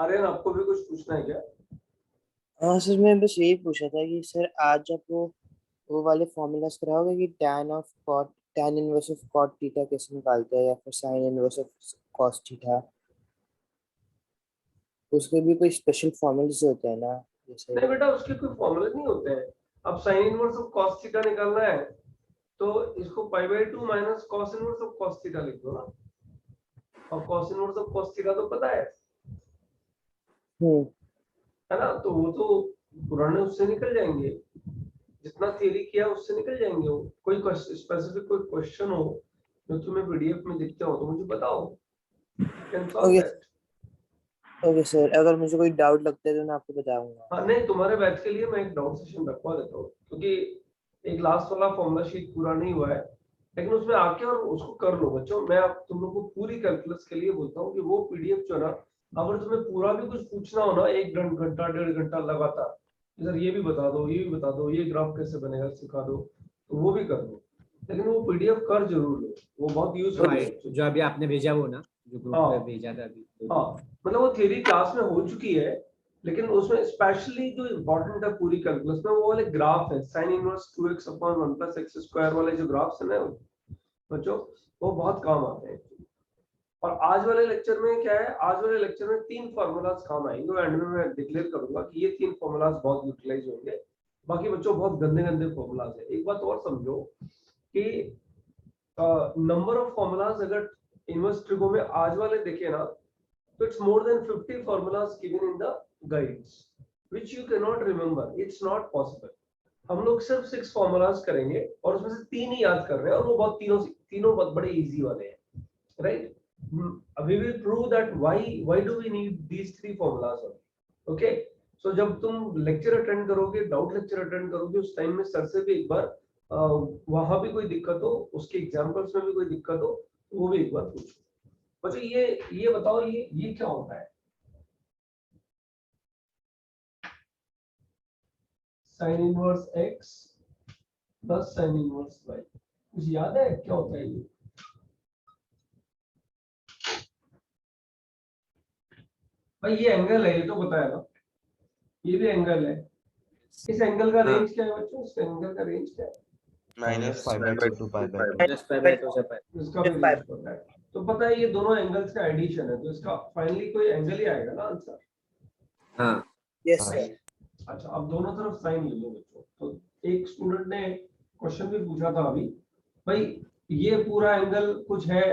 आर्यन आपको भी कुछ पूछना है क्या? हाँ सर, मैं बस यही पूछा था कि सर आज आप वो वाले फॉर्मूलाज कराओगे कि tan inverse of cot theta कैसे निकालते हैं, या फिर sine inverse of cos theta. उसके भी कोई स्पेशल फॉर्मूलाज होते हैं ना, जैसे। नहीं बेटा, उसके कोई फॉर्मूले नहीं होते हैं। अब sign inverse of cos theta निकालना है तो इसको पाई by 2 minus cos inverse of cos theta लिख दो ना। और cos inverse of cos theta तो पता हम्म। है ना? तो वो तो पुराने उससे निकल जाएंगे, जितना थियरी किया उससे निकल जाएंगे। वो कोई स्पेसिफिक कोई क्वेश्चन हो जो तुम्हें पीडीएफ में दिखते हो तो मुझे बताओ, can solve okay. That. Okay sir, अगर मुझे कोई डाउट लगता है तो मैं आपको बताऊंगा। हाँ नहीं, तुम्हारे बैच के लिए मैं एक डाउट सेशन रखवा देता हूँ, क्योंकि एक लास्ट वाला फॉर्मूला शीट पूरा नहीं हुआ है, लेकिन उसमें आके और उसको कर लो बच्चों। मैं आप तुम लोग को पूरी कैलकुलस के लिए बोलता हूँ कि वो पीडीएफ जो है ना, अगर तुम्हें पूरा भी कुछ पूछना हो ना, 1 घंटा 1.5 घंटा लगातार, सर ये भी बता दो, ये भी बता दो, ये ग्राफ कैसे बनेगा सिखा दो, तो वो भी कर लो। लेकिन वो पीडीएफ कर जरूर लो, वो बहुत यूजफुल है। जो अभी आपने भेजा वो ना, जो ग्रुप हाँ में भेजा था अभी। हाँ, मतलब वो थ्योरी क्लास में हो चुकी है, लेकिन उसमें स्पेशली जो इम्पोर्टेंट है पूरी कैलकुलस में, वो वाले ग्राफ है, sine inverse 2x upon 1 plus x square वाले जो ग्राफ्स है ना बच्चों, वो बहुत काम आते हैं। और आज वाले लेक्चर में क्या है, आज वाले लेक्चर में 3 फार्मूलाज काम आएंगे, एंड में मैं डिक्लेयर करूंगा कि ये 3 फार्मूलाज बहुत यूटिलाइज होंगे। बाकी बच्चों बहुत गंदे गंदे फार्मूलाज है। एक बात और समझो कि नंबर ऑफ फार्मूलाज अगर इनवर्स ट्रिगो में आज वाले देखे ना, so it's more than 50 formulas given in the guides which you cannot remember, it's not possible। हम लोग सिर्फ 6 formulas करेंगे और उसमें से 3 ही याद कर रहे हैं, और वो बहुत तीनों बहुत बड़े इजी वाले हैं, right? we will prove that why do we need these 3 formulas only, okay? so जब तुम लेक्चर अटेंड करोगे, डाउट लेक्चर अटेंड करोगे, उस टाइम में सर से भी एक बार वहां भी कोई दिक्कत हो, उसके एग्जांपल्स में भी कोई दिक्कत हो, तो वो भी एक बार पूछो। बच्चों ये बताओ, ये क्या होता है? Sine inverse x plus sine inverse y, कुछ याद है क्या होता है ये? भाई ये एंगल है, ये तो बताया ना, ये भी एंगल है। इस एंगल का रेंज क्या है बच्चों? इस एंगल का रेंज क्या है? -5/2 to π/2। प्लस पाई बाय 2 से पाई। इसका भी रेंज पता है, तो पता है ये दोनों एंगल्स का एडिशन है, तो इसका फाइनली कोई एंगल ही आएगा ना आंसर। हाँ यस सर। अच्छा, अब दोनों तरफ साइन ले लो बच्चों। तो एक स्टूडेंट ने क्वेश्चन भी पूछा था अभी, भाई ये पूरा एंगल कुछ है,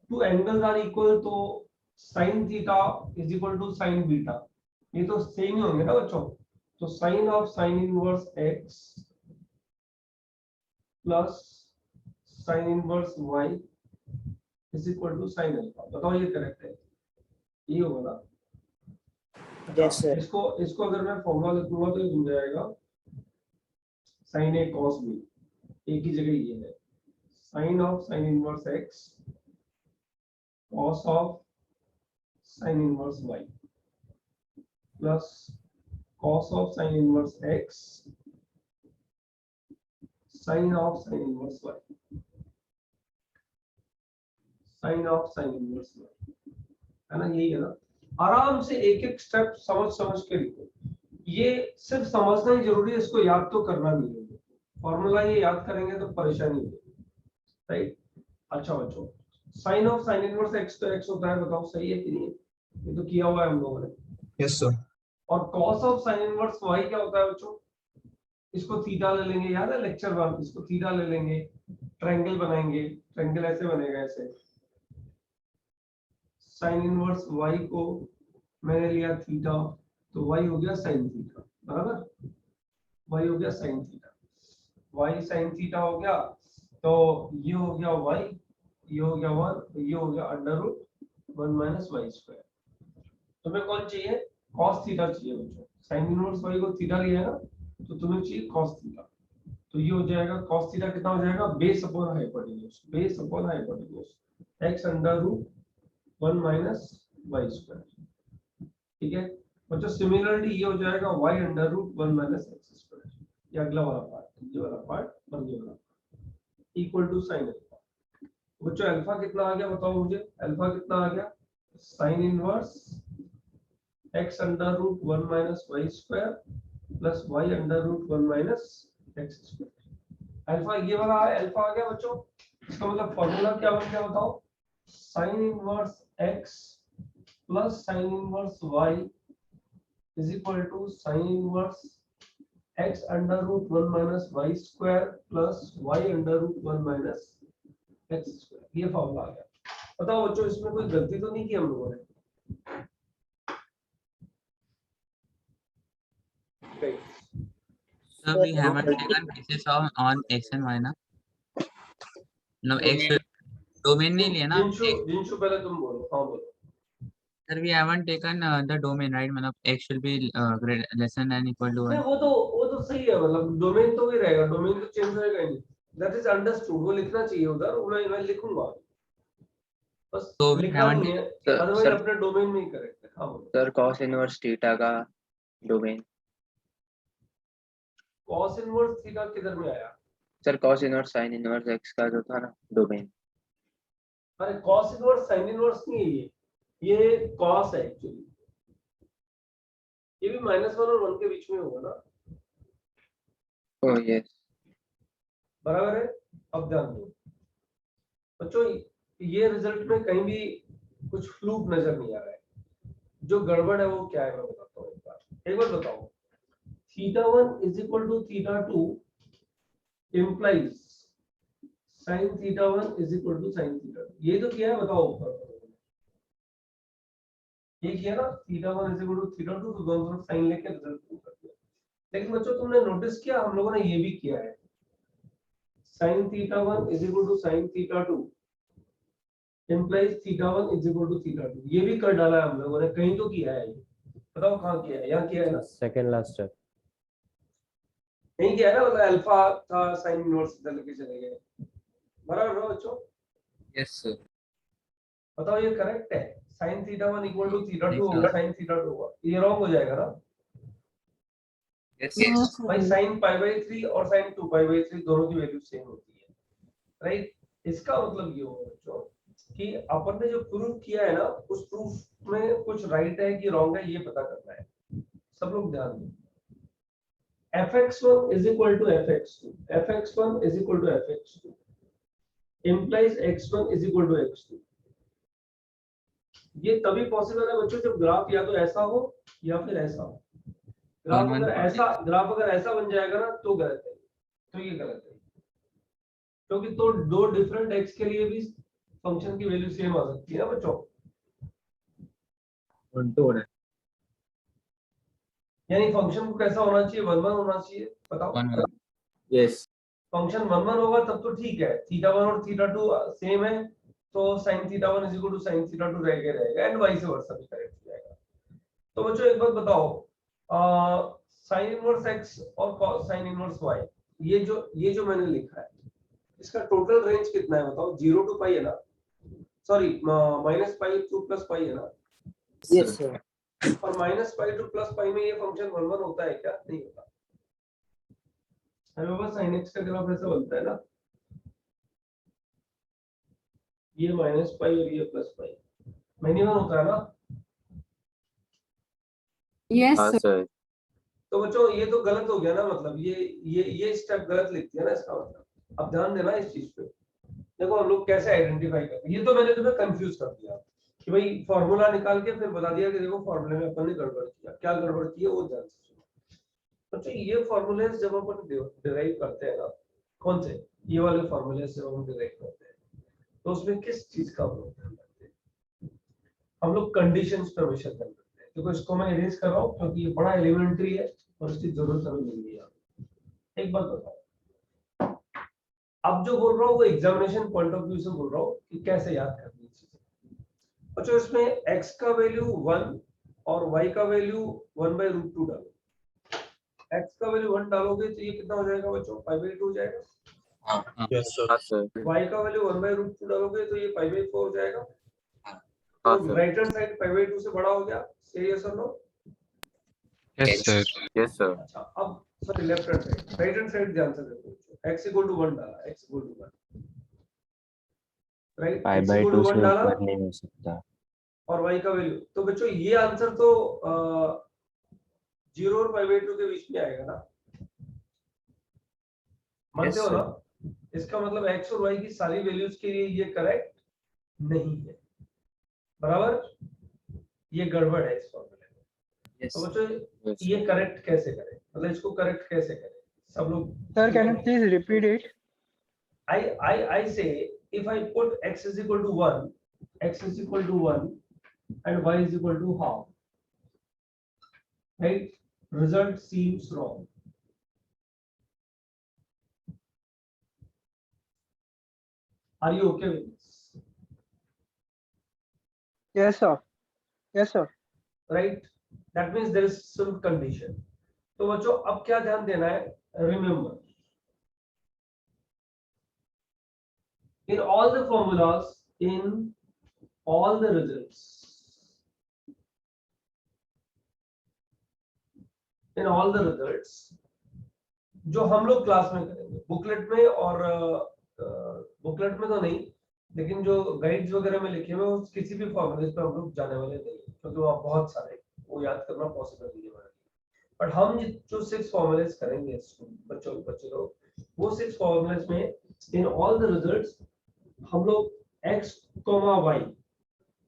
टू एंगल्स आर इक्वल, तो sine theta is equal to sine beta, ये तो सेम ही होंगे ना बच्चों। तो sine of sine inverse x plus sine inverse y is equal to sine alpha. बताओ ये करेक्ट है? ये होगा ना? यस अच्छा, सर। इसको अगर मैं फॉर्मूला लिखूंगा तो ये बन जाएगा साइन ए कॉस बी, एक ही जगह ये है, sine of sine inverse x cos of sine inverse y plus cos of sine inverse x sine of sine inverse y, sine of sine inverse y, है ना? यही है ना? आराम से एक एक स्टेप समझ समझ के लिखो। ये सिर्फ समझना ही जरूरी है, इसको याद तो करना नहीं है। फॉर्मूला ये याद करेंगे तो परेशानी होगी, राइट? अच्छा बच्चों, sine of sine inverse x तो x होता है, बताओ सही है कि नहीं? ये तो किया हुआ है हम लोगों ने। Yes sir. और cos of sine inverse y क्या होता है बच्चों? इसको थीटा ले लेंगे, याद है लेक्चर 1, इसको थीटा ले लेंगे, ट्रायंगल बनाएंगे, ट्रायंगल ऐसे बनेगा ऐसे। साइन इनवर्स y को मैंने लिया थीटा, तो y हो गया साइन थीटा, बराबर? y हो गया sine theta, y sine theta हो गया, तो ये हो गया y, ये हो गया 1, ये हो गया under root 1 minus y square. तुम्हें कौन चाहिए? cos थीटा चाहिए बच्चों। साइन इनवर्स y को थीटा लिया है ना, तो तुम्हें चाहिए cos थीटा। तो ये हो जाएगा cos थीटा कितना हो जाएगा? Base upon hypotenuse, base upon hypotenuse, x under root 1 minus y square, ठीक है बच्चों? सिमिलरली ये हो जाएगा y under root 1 minus x square, ये अगला वाला पार्ट, ये वाला पार्ट और ये वाला इक्वल टू साइन अल्फा। बच्चों अल्फा कितना आ गया बताओ मुझे? अल्फा कितना आ गया? Sine inverse x under root 1 minus y square plus y under root 1 minus x square। Alpha ये वाला अल्फा आ गया बच्चों। इसका मतलब फॉर्मूला क्या बन गया बताओ? sin inverse x plus sin inverse y is equal to sin inverse x under root 1 minus y square plus y under root 1 minus x square। ये फॉर्मूला आ गया। बताओ बच्चों इसमें कोई गलती तो नहीं की हम लोगों ने? So we haven't taken basis on x and y ना? No x domain नहीं लिया ना? जिनशु पहले तुम बोलो। हाँ बोलो। Sir we haven't taken the domain right? मतलब x should be less than equal to नहीं 1. वो तो सही है, मतलब डोमेन तो ही रहेगा, डोमेन तो चेंज होएगा ही नहीं। दैट इज अंडरस्टूड, वो लिखना चाहिए उधर, मैं लिखूंगा बस। तो we लिखा haven't नहीं है, Sir, अदरवाइज sir- अपने डोमेन में ही करेक्ट है। हाँ बोलो। सर cos इनवर्स थीटा का डोमेन। cos इनवर्स थीटा किधर में आया? Sir cos inverse sin inverse x का जो था ना डोमेन। अरे cos इनवर्स sin इनवर्स नहीं है, ये cos है एक्चुअली। ये भी -1 और 1 के बीच में होगा ना? Oh yes. बराबर है। अब ध्यान दो बच्चों, ये रिजल्ट में कहीं भी कुछ फ्लूक नजर नहीं आ रहा है। जो गड़बड़ है वो क्या है मैं बताता हूँ। एक बार बताओ, θ1 is equal to θ2 implies sin θ1 is equal to sin θ2। ये तो किया है, बताओ ऊपर ये किया ना, θ1 is equal to θ2, तो दोनों तरफ साइन लेके रिजल्ट प्रूव कर दिया। लेकिन बच्चों तुमने नोटिस किया, हम लोगों ने ये भी किया है, sin θ1 is equal to sin θ2 implies θ1 is equal to θ2। ये भी कर डाला है हम लोगों ने, कहीं तो किया है। ये बताओ कहाँ किया है? यहाँ किया है ना? Second last step. नहीं किया है ना, मतलब अल्फा था sin इनवर्स इधर लेके चले गए। बराबर है बच्चों? yes sir. बताओ ये करेक्ट है? sin θ1 equal to θ2 नहीं, होगा, sir. sin θ2 होगा, ये रॉन्ग हो जाएगा ना Yes. भाई? sin π/3 और sin 2π/3 दोनों की वैल्यू सेम होती है, राइट? इसका मतलब ये होगा बच्चों कि अपन ने जो प्रूफ किया है ना, उस प्रूफ में कुछ राइट है कि रॉन्ग है, ये पता करना है। सब लोग ध्यान दो। fx1 is equal to fx2, fx1 is equal to fx2 implies x1 is equal to x2। ये तभी पॉसिबल है बच्चों जब ग्राफ या तो ऐसा हो या फिर ऐसा हो। ग्राफ अगर ऐसा बन जाएगा ना तो गलत है, तो ये गलत है, क्योंकि तो दो डिफरेंट x के लिए भी फंक्शन की वैल्यू सेम आ सकती है ना बच्चों। यानी फंक्शन को कैसा होना चाहिए? 1 1 होना चाहिए। बताओ 1 1. यस। फंक्शन 1 1 होगा तब तो ठीक है, θ1 और θ2 सेम है, तो sin θ1 is equal to sin θ2 रहेगा एंड वाइस वर्सा भी करेक्ट हो जाएगा। तो बच्चों एक बात बताओ, sin इनवर्स x और sin इनवर्स y, ये जो मैंने लिखा है, इसका टोटल रेंज कितना है बताओ? 0 to पाई है ना? सॉरी -π to +π है ना? Yes sir. और -π to +π में ये फंक्शन 1 1 होता है क्या? नहीं होता। हमें बस sin x का ग्राफ ऐसा बनता है ना, ये -π और ये +π, मिनिमम होता है ना? Yes, हाँ sir. सर। तो बच्चों ये तो गलत हो गया ना, मतलब ये स्टेप गलत लिख दिया ना इसका मतलब। अब ध्यान देना इस चीज पे। देखो हम लोग कैसे आइडेंटिफाई करते हैं, ये तो मैंने तुम्हें कंफ्यूज कर दिया कि भाई फॉर्मूला निकाल के फिर बता दिया कि देखो फॉर्मूले में अपन ने गड़बड़ किया। क्या गड़बड़ की है वो ध्यान से सुनो बच्चों। ये फॉर्मूले जब अपन डिराइव करते हैं ना, कौन से? ये वाले फॉर्मूले जब हम डिराइव करते हैं तो उसमें किस चीज का हम लोग ध्यान रखते हैं? हम लोग कंडीशंस पे हमेशा ध्यान रखते हैं। देखो इसको मैं इरेज कर रहा हूँ क्योंकि ये बड़ा एलिमेंट्री है और इसकी जरूरत हमें नहीं है। एक बात बताओ, अब जो बोल रहा हूँ वो एग्जामिनेशन पॉइंट ऑफ व्यू से बोल रहा हूँ कि कैसे याद करनी चीजें। अच्छा इसमें x का वैल्यू 1 और y का वैल्यू 1/√2 डालो। x का वैल्यू 1 डालोगे तो ये कितना हो जाएगा बच्चों? π/2 हो जाएगा। Yes sir. हाँ सर। y का वैल्यू 1/√2 डालोगे तो ये π/4 हो जाएगा। हाँ तो सर। राइट हैंड साइड π/2 से बड़ा हो गया। से यस और no? Yes sir. Yes sir. अच्छा अब sorry left hand side, right hand side ध्यान से देखो। x = 1 डाला, x = 1 राइट, x = 1 डाला। नहीं हो सकता। और y का वैल्यू, तो बच्चों ये आंसर तो 0 और π/2 के बीच में आएगा ना, मानते हो sir. ना? इसका मतलब x और y की सारी वैल्यूज के लिए ये करेक्ट नहीं है, बराबर, ये गड़बड़ है इस फॉर्मूले में। Yes. तो बच्चों ये करेक्ट कैसे करें, मतलब इसको करेक्ट कैसे करें सब लोग? Sir, can you please repeat it? I say if I put x is equal to 1, x is equal to 1 and y is equal to half, right? Result seems wrong. Are you okay with this? Yes, sir. Yes, sir. Right? That means there is some condition. तो बच्चों अब क्या ध्यान देना है? Remember, in all the formulas, in all the results, in all the results, जो हम लोग क्लास में करेंगे, बुकलेट में और बुकलेट में तो नहीं, लेकिन जो गाइड्स वगैरह में लिखे हुए उस किसी भी फॉर्मूले पे हम लोग जाने वाले नहीं, क्योंकि वहाँ बहुत सारे वो याद करना पॉसिबल नहीं है हमारे लिए। बट हम जो 6 फॉर्मूलेस करेंगे बच्चे लोग, वो 6 फॉर्मूलेस में इन ऑल द रिजल्ट्स हम लोग x, y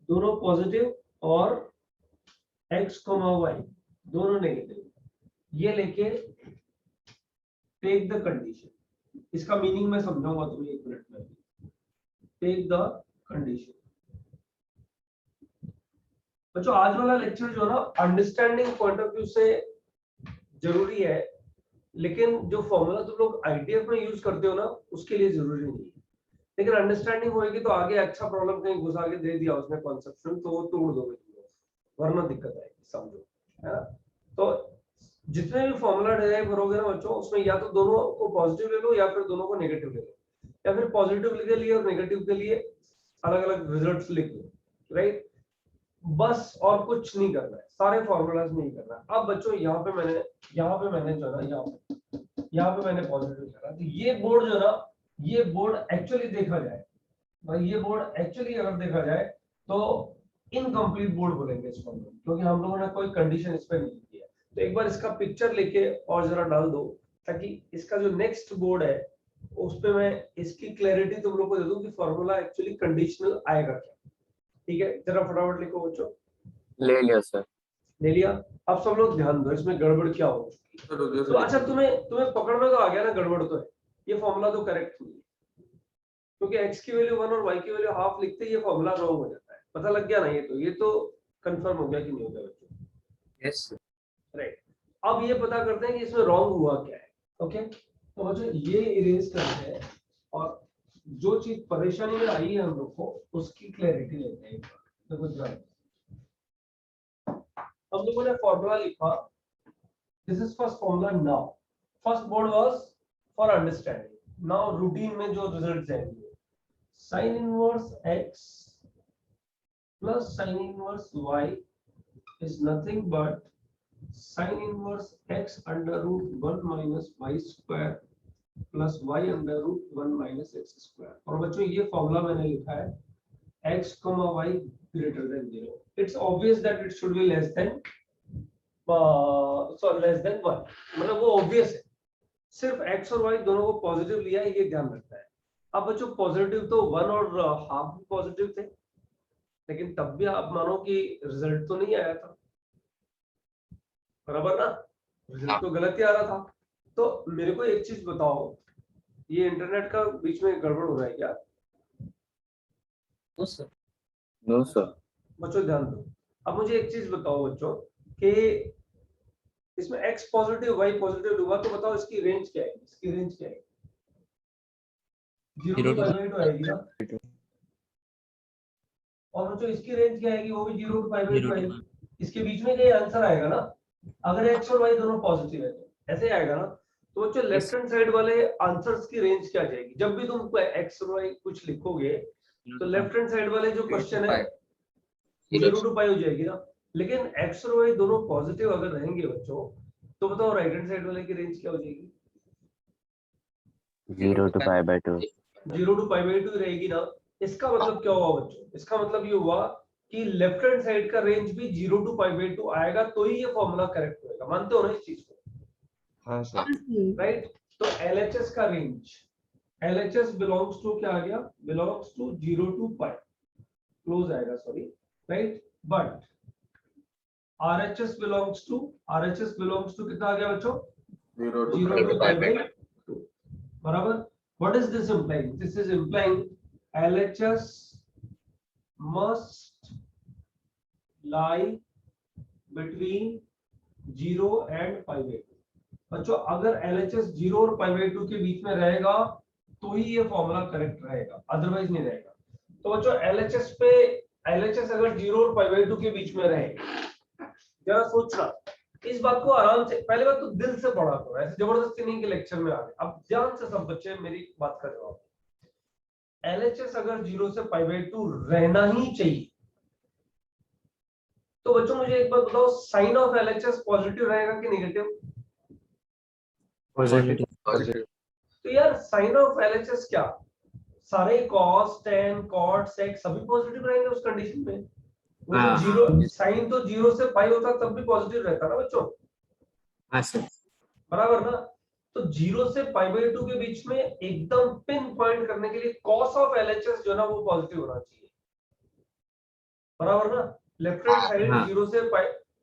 दोनों पॉजिटिव और x, y दोनों नेगेटिव ये लेके टेक द कंडीशन, इसका मीनिंग मैं समझाऊंगा तुम्हें 1 मिनट में। Take the condition. बच्चों आज वाला लेक्चर जो ना अंडरस्टैंडिंग पॉइंट ऑफ व्यू से जरूरी है, लेकिन जो फॉर्मूला तुम लोग आईटीएफ में यूज करते हो ना उसके लिए जरूरी नहीं है, लेकिन अंडरस्टैंडिंग होगी तो आगे अच्छा प्रॉब्लम कहीं घुसा के दे दिया उसने कॉन्सेप्शन तो वो तोड़ दोगे तुम लोग, वरना दिक्कत आएगी, समझो, है ना? तो जितने भी फॉर्मूला डिराइव करोगे ना बच्चों, उसमें या तो दोनों को पॉजिटिव ले लो या फिर दोनों को नेगेटिव ले लो, या फिर पॉजिटिव के लिए और नेगेटिव के लिए अलग अलग रिजल्ट्स लिख लो, राइट? बस और कुछ नहीं करना है, सारे फॉर्मूलाज नहीं करना है। अब बच्चों यहाँ पे मैंने जो ना यहाँ पे मैंने पॉजिटिव करा, तो ये बोर्ड जो ना, ये बोर्ड एक्चुअली देखा जाए भाई, ये बोर्ड एक्चुअली अगर देखा जाए तो इनकम्प्लीट बोर्ड बोलेंगे इसको, क्योंकि हम लोगों ने कोई कंडीशन इस पे नहीं दी है। तो एक बार इसका पिक्चर लेके और जरा डाल दो, ताकि इसका जो नेक्स्ट बोर्ड है उस पे मैं इसकी क्लैरिटी तुम लोग को दे दूं कि फॉर्मूला एक्चुअली कंडीशनल आएगा क्या। ठीक है, जरा फटाफट लिखो बच्चों। ले लिया सर। ले लिया। अब सब लोग ध्यान दो इसमें गड़बड़ क्या हो चुकी है। तो अच्छा तुम्हें पकड़ में तो आ गया ना, गड़बड़ तो है, ये फॉर्मूला तो करेक्ट नहीं है, क्योंकि x की वैल्यू 1 और y की वैल्यू हाफ लिखते ही ये फॉर्मूला रॉन्ग हो जाता है। पता लग गया ना? ये तो कंफर्म हो गया कि नहीं हो गया बच्चों? Yes right. अब ये पता करते हैं कि इसमें रॉन्ग हुआ क्या है। ओके, तो बच्चों ये इरेज करते हैं और जो चीज परेशानी में आई है हम लोग को उसकी क्लैरिटी लेते हैं। देखो ध्यान, हम लोगों ने फॉर्मूला लिखा, this is first formula. Now first board was for understanding. Now routine में जो रिजल्ट्स आएंगे, sin inverse x plus sin inverse y is nothing but sin inverse x under root 1 minus y square plus y under root 1 minus x square। और बच्चों ये formula मैंने लिखा है x, y greater than 0। It's obvious that it should be less than 1। मतलब वो obvious है, सिर्फ x और y दोनों को पॉजिटिव लिया है, ये ध्यान रखता है। अब बच्चों पॉजिटिव तो 1 और हाफ पॉजिटिव थे, लेकिन तब भी आप मानो कि रिजल्ट तो नहीं आया था, बराबर ना? रिजल्ट तो गलत ही आ रहा था। तो मेरे को एक चीज बताओ, ये इंटरनेट का बीच में गड़बड़ हो रहा है क्या? No sir. बच्चों ध्यान दो। अब मुझे एक चीज बताओ बच्चों कि इसमें x पॉजिटिव y पॉजिटिव हुआ, तो बताओ इसकी रेंज क्या है? इसकी रेंज क्या है? 0 to π/2 आएगी ना? और बच्चों इसकी रेंज क्या आएगी? वो भी 0 to π/2 आएगी। इसके बीच में ये आंसर आएगा ना, अगर x और y दोनों पॉजिटिव है तो ऐसे आएगा ना। तो बच्चों लेफ्ट हैंड साइड वाले आंसर्स की रेंज क्या जाएगी? जब भी तुम x और y कुछ लिखोगे तो लेफ्ट हैंड साइड वाले जो क्वेश्चन है 0 to π हो जाएगी ना। लेकिन x और y दोनों पॉजिटिव अगर रहेंगे बच्चों, तो बताओ राइट हैंड साइड वाले की रेंज क्या हो जाएगी? 0 to π/2। 0 to π/2 रहेगी ना। इसका मतलब क्या हुआ बच्चों? इसका मतलब ये हुआ कि लेफ्ट हैंड साइड का रेंज भी 0 to π/2 आएगा तो ही ये फॉर्मूला करेक्ट होगा। मानते हो ना इस चीज को? हाँ सर राइट। तो LHS का रेंज, LHS बिलोंग्स टू क्या आ गया, बिलोंग्स टू 0 to π क्लोज आएगा, sorry, right. But RHS belongs to कितना आ गया बच्चों, 0 to π/2, बराबर। What is this implying? This is implying LHS must lie between 0 and π/2। बच्चों अगर LHS 0 और π/2 के बीच में रहेगा तो ही ये फॉर्मूला करेक्ट रहेगा, अदरवाइज नहीं रहेगा। तो बच्चों LHS अगर 0 और π/2 के बीच में रहे, जरा सोचना इस बात को आराम से, पहले बात तो दिल से पढ़ा करो, ऐसे जबरदस्ती नहीं कि लेक्चर में आ गए। अब ध्यान से सब बच्चे मेरी बात का जवाब। LHS अगर 0 से π/2 रहना ही चाहिए तो बच्चों मुझे एक बात बताओ, साइन ऑफ LHS पॉजिटिव रहेगा कि नेगेटिव? पॉजिटिव। तो यार साइन ऑफ LHS क्या, सारे cos, tan, cot, sec सभी पॉजिटिव रहेंगे उस कंडीशन में। वो तो हाँ, जीरो, साइन तो 0 से π होता तब भी पॉजिटिव रहता ना बच्चों, हाँ सर। बराबर ना। तो 0 से π/2 के बीच में एकदम पिन पॉइंट करने के लिए cos ऑफ LHS जो ना वो पॉजिटिव होना चाहिए, बराबर ना। लेफ्ट हैंड साइड हाँ। 0 से π,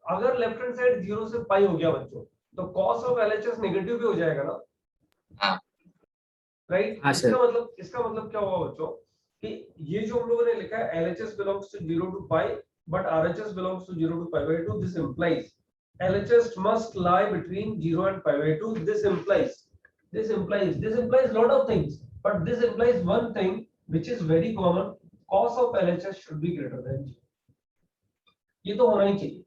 अगर लेफ्ट हैंड साइड 0 से π हो गया बच्चों तो cos ऑफ LHS नेगेटिव भी हो जाएगा ना, राइट। हाँ, इसका मतलब क्या हुआ बच्चों कि ये जो हम लोगों ने लिखा है LHS belongs to 0 to π but RHS belongs to 0 to π/2, this implies LHS must lie between 0 and π/2. This implies lot of things, but this implies one thing which is very common, cos of LHS should be greater than 0। ये तो होना ही चाहिए,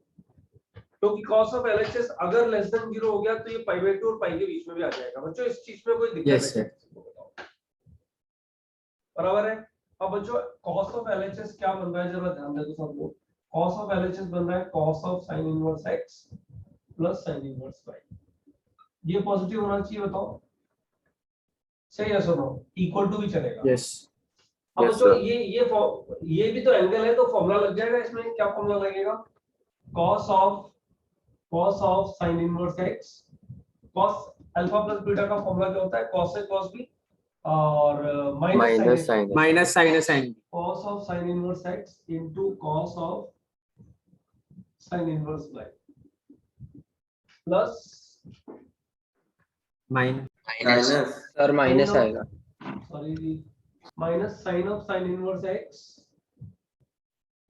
क्योंकि cos of LHS अगर less than 0 हो गया तो ये π/2 और π के बीच में भी आ जाएगा। बच्चों इस चीज में कोई दिक्कत Yes, है? बराबर है। अब बच्चों cos of LHS क्या बन रहा है, जरा ध्यान दे तो सब लोग। cos of LHS बन रहा है cos of sin inverse x plus sin inverse y। ये पॉजिटिव होना चाहिए, बताओ सही है, सुनो इक्वल टू भी चलेगा। यस। अब बच्चों ये भी तो एंगल है तो फॉर्मूला लग जाएगा इसमें। क्या फॉर्मूला लगेगा? cos of sin inverse x, cos alpha plus beta का फॉर्मूला क्या होता है, cos a cos b और minus sine cos of sin inverse x into cos of sin inverse y plus sir minus आएगा, sorry minus sine of sin inverse x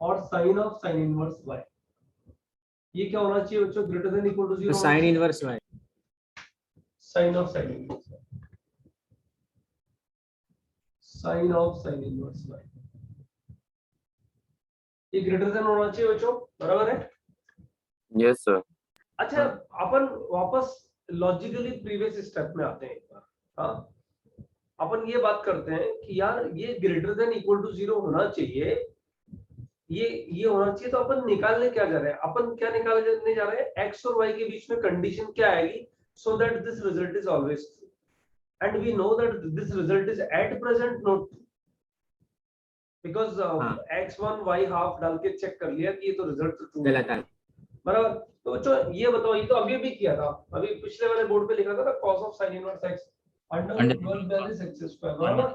और sine of sin inverse y। ये क्या होना चाहिए बच्चों, greater than equal to 0। Sine inverse y। Sine of sin inverse y, sine of sin inverse y ये greater than होना चाहिए बच्चों, बराबर है। Yes sir. अच्छा अपन वापस लॉजिकली प्रीवियस स्टेप में आते हैं एक बार। हाँ अपन ये बात करते हैं कि यार ये ग्रेटर देन इक्वल टू 0 होना चाहिए, ये होना चाहिए। तो अपन निकालने क्या जा रहे हैं, अपन क्या निकालने जा रहे हैं, x और y के बीच में कंडीशन क्या आएगी, so that this result is always true and we know that this result is at present not true because x1 y half डाल के चेक कर लिया कि ये तो रिजल्ट ट्रू गलत है, बराबर। तो बच्चों ये बताओ, ये तो अभी भी किया था, अभी पिछले वाले बोर्ड पे लिखा था ना cos of sin inverse x under root 1 minus x square, बराबर,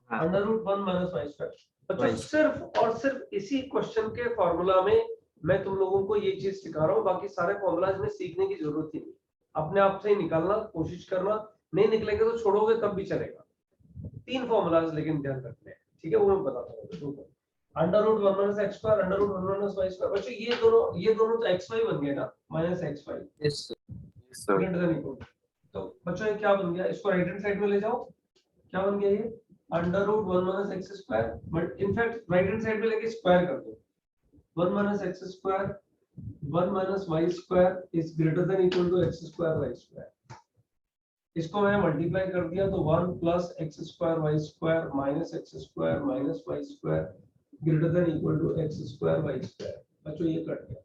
under root 1 minus y square। बच्चों सिर्फ और सिर्फ इसी क्वेश्चन के फॉर्मूला में मैं तुम लोगों को ये चीज सिखा रहा हूँ, बाकी सारे फॉर्मूलाज में सीखने की जरूरत ही नहीं, अपने आप से ही निकालना कोशिश करना, नहीं निकलेंगे तो छोड़ोगे तब भी चलेगा। 3 फॉर्मूलाज लेकिन ध्यान रखने हैं, ठीक है, वो मैं बताता हूँ। Under root 1 minus x square, अंडर रूट 1 minus y square। बच्चों ये दोनों तो xy बन गए ना, minus xy greater than equal. तो बच्चों ये क्या बन गया, इसको राइट हैंड साइड में ले जाओ, क्या बन गया ये, under root 1 minus x square, but in fact right hand side में लेके स्क्वायर कर दो, 1 minus x square 1 minus y square is greater than equal to x square y square। इसको मैंने मल्टीप्लाई कर दिया तो 1 plus x square y square minus x square minus y square greater than equal to x square y square। बच्चों ये cut गया,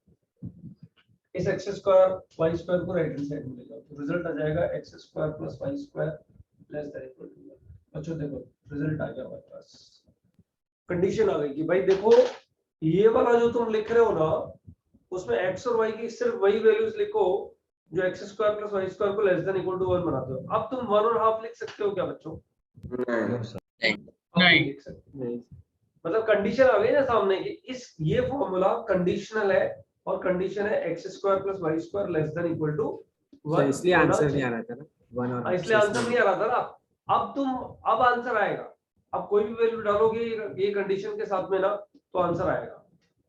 इस x square y square को राइट हैंड साइड में ले जाओ तो रिजल्ट आ जाएगा x square plus y square less than equal to 1। बच्चों देखो रिजल्ट आ गया हमारे पास, कंडीशन आ गई कि भाई देखो ये वाला जो तुम लिख रहे हो ना, उसमें x और y की सिर्फ वही वैल्यूज लिखो जो x square plus y square को लेस देन इक्वल टू 1 बनाते हो। अब तुम 1.5 लिख सकते हो क्या बच्चों? No, sir. अब नहीं लिख सकते। मतलब कंडीशन आ गई ना सामने की, इस ये फॉर्मूला कंडीशनल है और कंडीशन है x square plus y square less than equal to तो 1 इसलिए आंसर नहीं आ रहा था ना, 1 और इसलिए आंसर नहीं आ रहा था ना। अब आंसर आएगा। अब कोई भी वैल्यू डालोगे ये कंडीशन के साथ में ना, तो आंसर आएगा।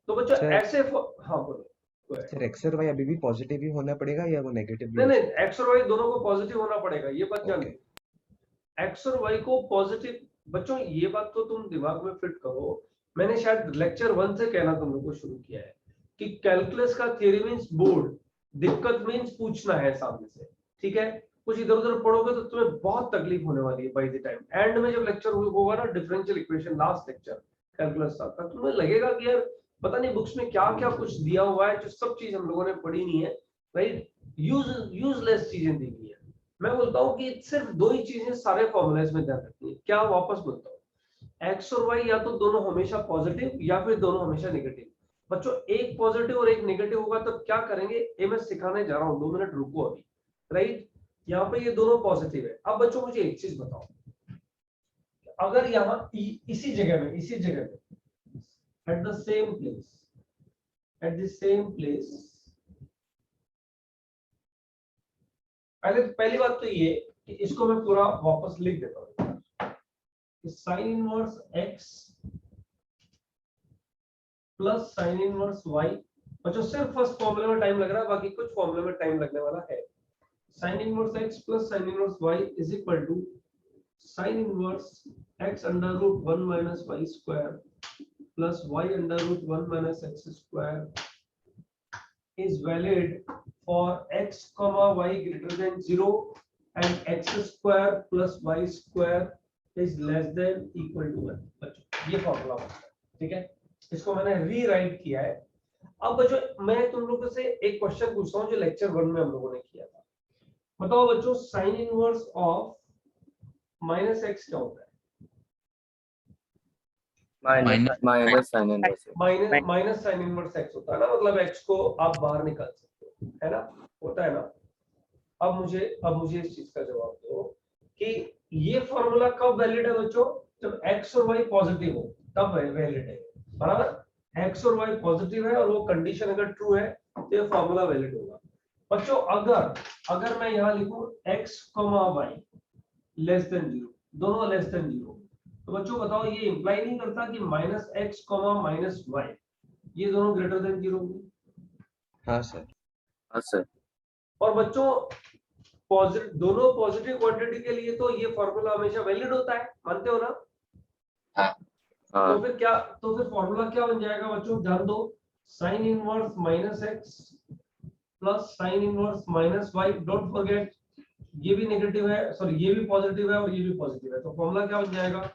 तो बच्चों सर। ऐसे हाँ बोलो। सर एक्स और वाई अभी भी पॉजिटिव ही होना पड़ेगा या वो नेगेटिव भी नहीं हो नहीं, सकता एक्स और वाई दोनों को पॉजिटिव होना पड़ेगा, ये बात जान Okay. लो। एक्स और वाई को पॉजिटिव, बच्चों ये बात तो तुम दिमाग में फिट करो। मैंने शायद लेक्चर 1 से कहना तुम लोग को शुरू किया है कि कैलकुलस का थ्योरी मींस बोर्ड, दिक्कत मींस पूछना है सामने से, ठीक है। कुछ इधर उधर पढ़ोगे तो तुम्हें बहुत तकलीफ होने वाली है बाय द टाइम एंड में जब लेक्चर होगा ना, differential equation last lecture calculus का, तुम्हें लगेगा कि यार पता नहीं बुक्स में क्या क्या कुछ दिया हुआ है जो सब चीज हम लोगों ने पढ़ी नहीं है, राइट। यूजलेस चीजें दी गई है। मैं बोलता हूँ कि सिर्फ दो ही चीजें सारे फॉर्मूलेस में ध्यान रखनी है। क्या? वापस बोलता हूँ, एक्स और वाई या तो दोनों हमेशा पॉजिटिव या फिर दोनों हमेशा नेगेटिव। बच्चों एक पॉजिटिव और एक नेगेटिव होगा तो क्या करेंगे, ये मैं सिखाने जा रहा हूँ, 2 मिनट रुको अभी, राइट। यहाँ पे ये दोनों पॉजिटिव है। अब बच्चों मुझे एक चीज बताओ, अगर यहाँ इसी जगह में एट द सेम प्लेस पहली बात तो ये कि इसको मैं पूरा वापस लिख देता हूँ, sine inverse x plus sine inverse y. बच्चों सिर्फ फर्स्ट फॉर्मूले में टाइम लग रहा है, बाकी कुछ फॉर्मूले में टाइम लगने वाला है। Sine inverse x plus sine inverse y is equal to sine inverse x under root 1 minus y square plus y under root 1 minus x square is valid for x comma y greater than 0 and x square plus y square is less than equal to 1। बच्चों ये formula है, ठीक है। इसको मैंने rewrite किया है। अब बच्चों मैं तुम लोगों से एक क्वेश्चन पूछता हूँ जो लेक्चर 1 में हम लोगों ने किया था। बताओ बच्चों, sine inverse of minus x क्या होता है? Minus sine inverse minus sine inverse x होता है ना, मतलब एक्स को आप बाहर निकाल सकते हो, है ना, होता है ना। अब मुझे इस चीज का जवाब दो कि ये फॉर्मूला कब वैलिड है बच्चों? जब एक्स और वाई पॉजिटिव हो तब वैलिड है, बराबर। एक्स और वाई पॉजिटिव है और वो कंडीशन अगर ट्रू है तो ये फॉर्मूला वैलिड होगा। बच्चों अगर मैं यहाँ लिखूं x, y लेस देन 0, दोनों लेस देन 0, तो बच्चों बताओ ये इंप्लाई नहीं करता कि माइनस एक्स माइनस वाई ये दोनों ग्रेटर देन 0 होंगे? हाँ सर। हाँ सर। और बच्चों दोनों पॉजिटिव क्वांटिटी के लिए तो ये फॉर्मूला हमेशा वैलिड होता है, मानते हो ना? हाँ। तो फिर फॉर्मूला क्या बन जाएगा बच्चों, ध्यान दो। Sine inverse minus x plus sine inverse minus y. Don't forget ये भी नेगेटिव है, सॉरी ये भी पॉजिटिव है और ये भी पॉजिटिव है, तो फॉर्मूला क्या बन जाएगा,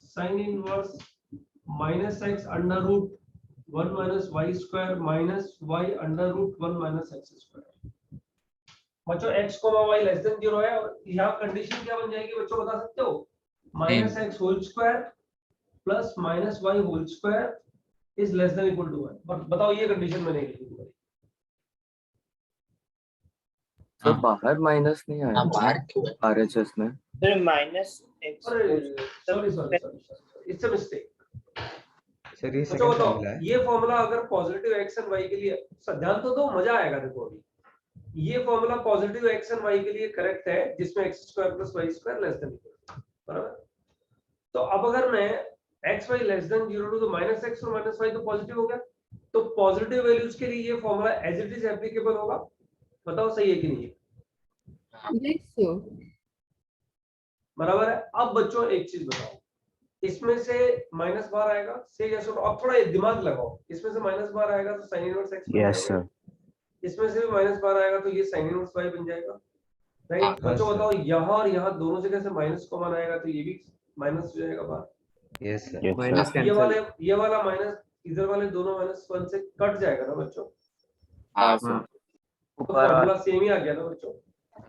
sine inverse minus x under root 1 minus y square minus y under root 1 minus x square. बच्चों x, y लेस देन 0 है और यहाँ कंडीशन क्या बन जाएगी बच्चों, बता सकते हो? Minus x whole square plus minus y whole square is less than equal to 1। बताओ ये कंडीशन मैंने लिखी है। तो बाहर माइनस नहीं आया बाहर क्यों है? RHS में sir minus x sorry it's a mistake. Sir ये तो सेकंड बताओ फॉर्मूला है। ये फॉर्मूला अगर पॉजिटिव x एंड y के लिए, ध्यान तो दो, मजा आएगा। देखो अभी ये formula positive x and y के लिए करेक्ट है, जिसमें x square plus y square less then, बराबर। तो अब अगर मैं x y लेस देन 0 तो माइनस x और माइनस y तो पॉजिटिव हो गया, तो पॉजिटिव वैल्यूज के लिए ये formula as it is applicable होगा। बताओ सही है कि नहीं है? Yes, sir. बराबर है। अब बच्चों एक चीज बताओ, इसमें से माइनस बाहर आएगा, से यस और अब थोड़ा दिमाग लगाओ, इसमें से माइनस बाहर आएगा तो साइन इनवर्स x बन यस जाएगा, सर। इसमें से भी माइनस बाहर आएगा तो ये साइन इनवर्स y बन जाएगा, राइट। हाँ, बच्चों सर। बताओ यहाँ और यहाँ दोनों जगह से माइनस कॉमन आएगा तो ये भी माइनस हो जाएगा बाहर। Yes sir. माइनस ये वाला माइनस इधर वाले दोनों माइनस 1 से कट जाएगा ना बच्चों, हाँ सर। तो फॉर्मूला सेम ही आ गया ना बच्चों।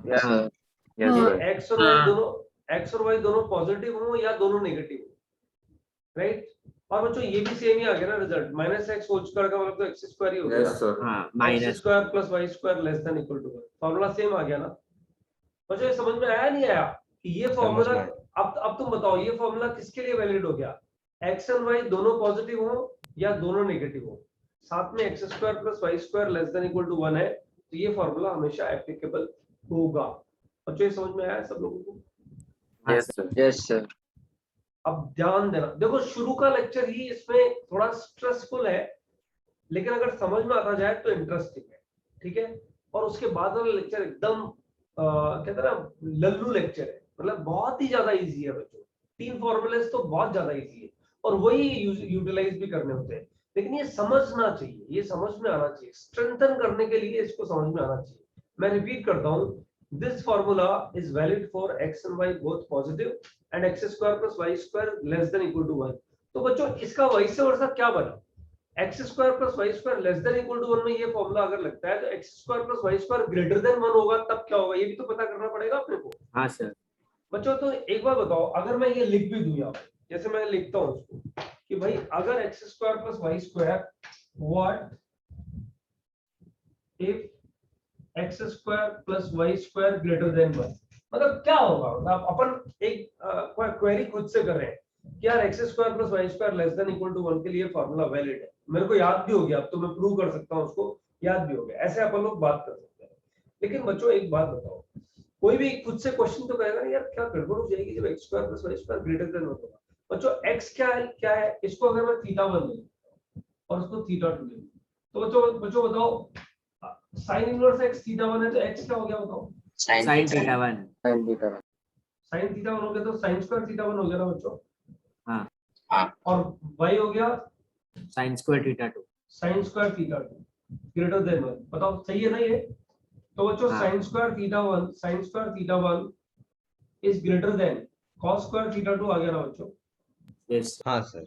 Yes sir. यस हाँ। सर। एक्स और वाई दोनों पॉजिटिव हो या दोनों नेगेटिव हो, राइट। और बच्चों ये भी सेम ही आ गया ना result, minus x whole square का मतलब तो एक्स स्क्वायर ही हो गया यस ना, सर हाँ x minus square plus y square less than equal to 1, formula same आ गया ना बच्चों। ये समझ में आया नहीं आया कि ये फार्मूला, में आया। अब तुम बताओ ये फार्मूला किसके लिए वैलिड हो गया, एक्स एंड वाई दोनों पॉजिटिव हो या दोनों नेगेटिव हो, साथ में x square plus y square less than equal to 1 है, तो ये फार्मूला हमेशा एप्लीकेबल होगा। बच्चों ये समझ में आया सब लोगों को? Yes sir yes sir. अब ध्यान देना, देखो शुरू का लेक्चर ही इसमें थोड़ा स्ट्रेसफुल है, लेकिन अगर समझ में आता जाए तो इंटरेस्टिंग है, ठीक है। और उसके बाद वाला लेक्चर एकदम कहते हैं ना लल्लू लेक्चर है, मतलब बहुत ही ज्यादा इजी है बच्चों, 3 फॉर्मूलेस तो बहुत ज्यादा इजी है और वही यूटिलाइज भी करने होते हैं, लेकिन ये समझना चाहिए, ये समझ में आना चाहिए, स्ट्रेंथन करने के लिए इसको समझ में आना चाहिए। मैं रिपीट करता हूँ, this formula is valid for x and y both positive and x square plus y square less than equal to 1। तो बच्चों इसका वैसे वर्षा क्या बना, x square plus y square less than equal to 1 में ये formula अगर लगता है तो x square plus y square greater than 1 होगा, तब क्या होगा ये भी तो पता करना पड़ेगा अपने को। हाँ सर। बच्चों तो एक बार बताओ, अगर मैं ये लिख भी दूं यहाँ पे, जैसे मैं लिखता हूँ उसको कि भाई अगर x square plus y square what if x square plus y square greater than 1, मतलब क्या होगा, मतलब अपन एक क्वेरी खुद से कर रहे हैं कि यार x square plus y square less than equal to 1 के लिए फॉर्मूला वैलिड है, मेरे को याद भी हो गया, अब तो मैं प्रूव कर सकता हूँ उसको, याद भी हो गया, ऐसे अपन लोग बात कर सकते हैं। लेकिन बच्चों एक बात बताओ, कोई भी खुद से क्वेश्चन तो करेगा यार क्या गड़बड़ हो जाएगी जब x square plus y square greater than 1 होगा। बच्चों एक्स क्या है, इसको अगर मैं थीटा 1 ले और उसको थीटा 2 ले, तो बच्चों बताओ साइन इनवर्स एक्स थीटा 1 है तो एक्स क्या हो गया बताओ, sine theta 1। Sine theta 1। Sine theta 1 हो गया तो साइन स्क्वायर थीटा 1 हो गया ना बच्चों। हाँ। और y हो गया sine square theta 2। Sine square theta 2 greater than 1, बताओ सही है ना ये। तो बच्चों हाँ। Sine square theta 1 is greater than cos square theta 2 आ गया ना बच्चों, यस। हाँ सर।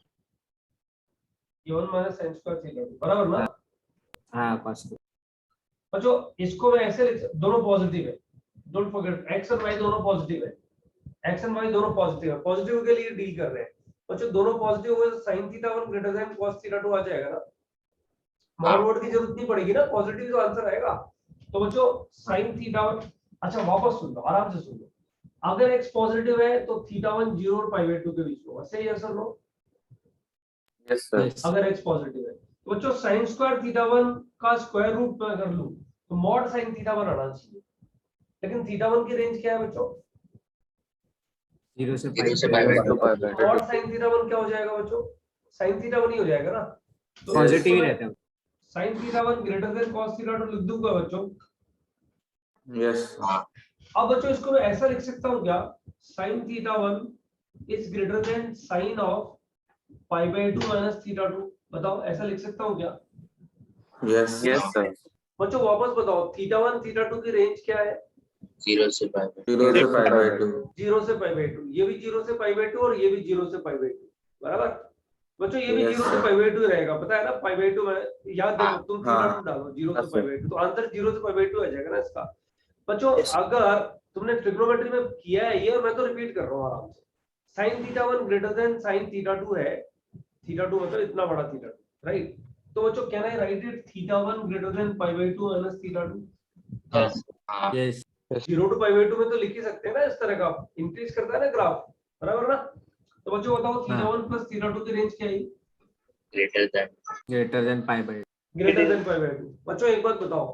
ये 1 माइनस साइन स्क्वायर थीटा 2 बराबर ना। हाँ cos। बच्चों इसको मैं ऐसे दोनों पॉजिटिव है, डोंट फॉरगेट एक्स और वाई दोनों पॉजिटिव है, एक्स एंड वाई दोनों पॉजिटिव है, पॉजिटिव के लिए डील कर रहे हैं। बच्चों दोनों पॉजिटिव हुए तो sin theta 1 greater then cos theta 2 आ जाएगा ना, फॉरवर्ड की जरूरत नहीं पड़ेगी ना, पॉजिटिव तो आंसर आएगा। तो बच्चों sin थीटा 1, अच्छा वापस सुन लो, आराम से सुन लो, अगर x पॉजिटिव है तो थीटा 1 0 और पाई बाय 2 के बीच में होगा, सही है सर नो। यस सर अगर x पॉजिटिव है तो बच्चों sin स्क्वायर थीटा 1 का स्क्वायर रूट में अगर लूं तो मॉड sin थीटा 1 आना चाहिए, लेकिन थीटा 1 की रेंज क्या है बच्चों, 0 से पाई by 2 pi by 2। Mod sin theta 1 क्या हो जाएगा बच्चों, sin थीटा 1 ही हो जाएगा ना, तो पॉजिटिव ही रहता है। sin theta 1 greater then cos theta 2 लिख दूंगा बच्चों। यस अब बच्चों इसको मैं ऐसा लिख सकता हूँ क्या, sin theta 1 is greater than sin of pi by 2 minus theta 2, बताओ ऐसा लिख सकता हूँ क्या। यस यस सर बच्चों वापस बताओ थीटा 1 थीटा 2 की रेंज क्या है, 0 से पाई बाय 0 से पाई बाय 2 0 से पाई बाय 2, ये भी 0 से पाई बाय 2 और ये भी 0 से पाई बाय 2 बराबर। बच्चों ये भी Yes, 0 से sir. पाई बाय 2 रहेगा, पता है ना, पाई बाय 2 में याद देखो तुम थीटा हाँ। 2 डालो 0 से Yes, पाई sir. बाय 2 तो आंसर 0 से पाई बाय 2 आ जाएगा ना इसका। बच्चों Yes. अगर तुमने ट्रिग्नोमेट्री में किया है ये, और मैं तो रिपीट कर रहा हूँ आराम से, sin theta 1 greater then sin theta 2 है, थीटा 2 मतलब इतना बड़ा थीटा 2, राइट। तो बच्चों can I write it theta 1 greater than pi by 2 minus theta 2, yes. 0 to pi by 2 में तो लिख ही सकते हैं ना, इस तरह का इंक्रीज करता है ना ग्राफ, बराबर ना। तो बच्चों बताओ थीटा 1 प्लस थीटा 2 की रेंज क्या है, greater than pi bye. Greater than pi by 2। बच्चों एक बात बताओ,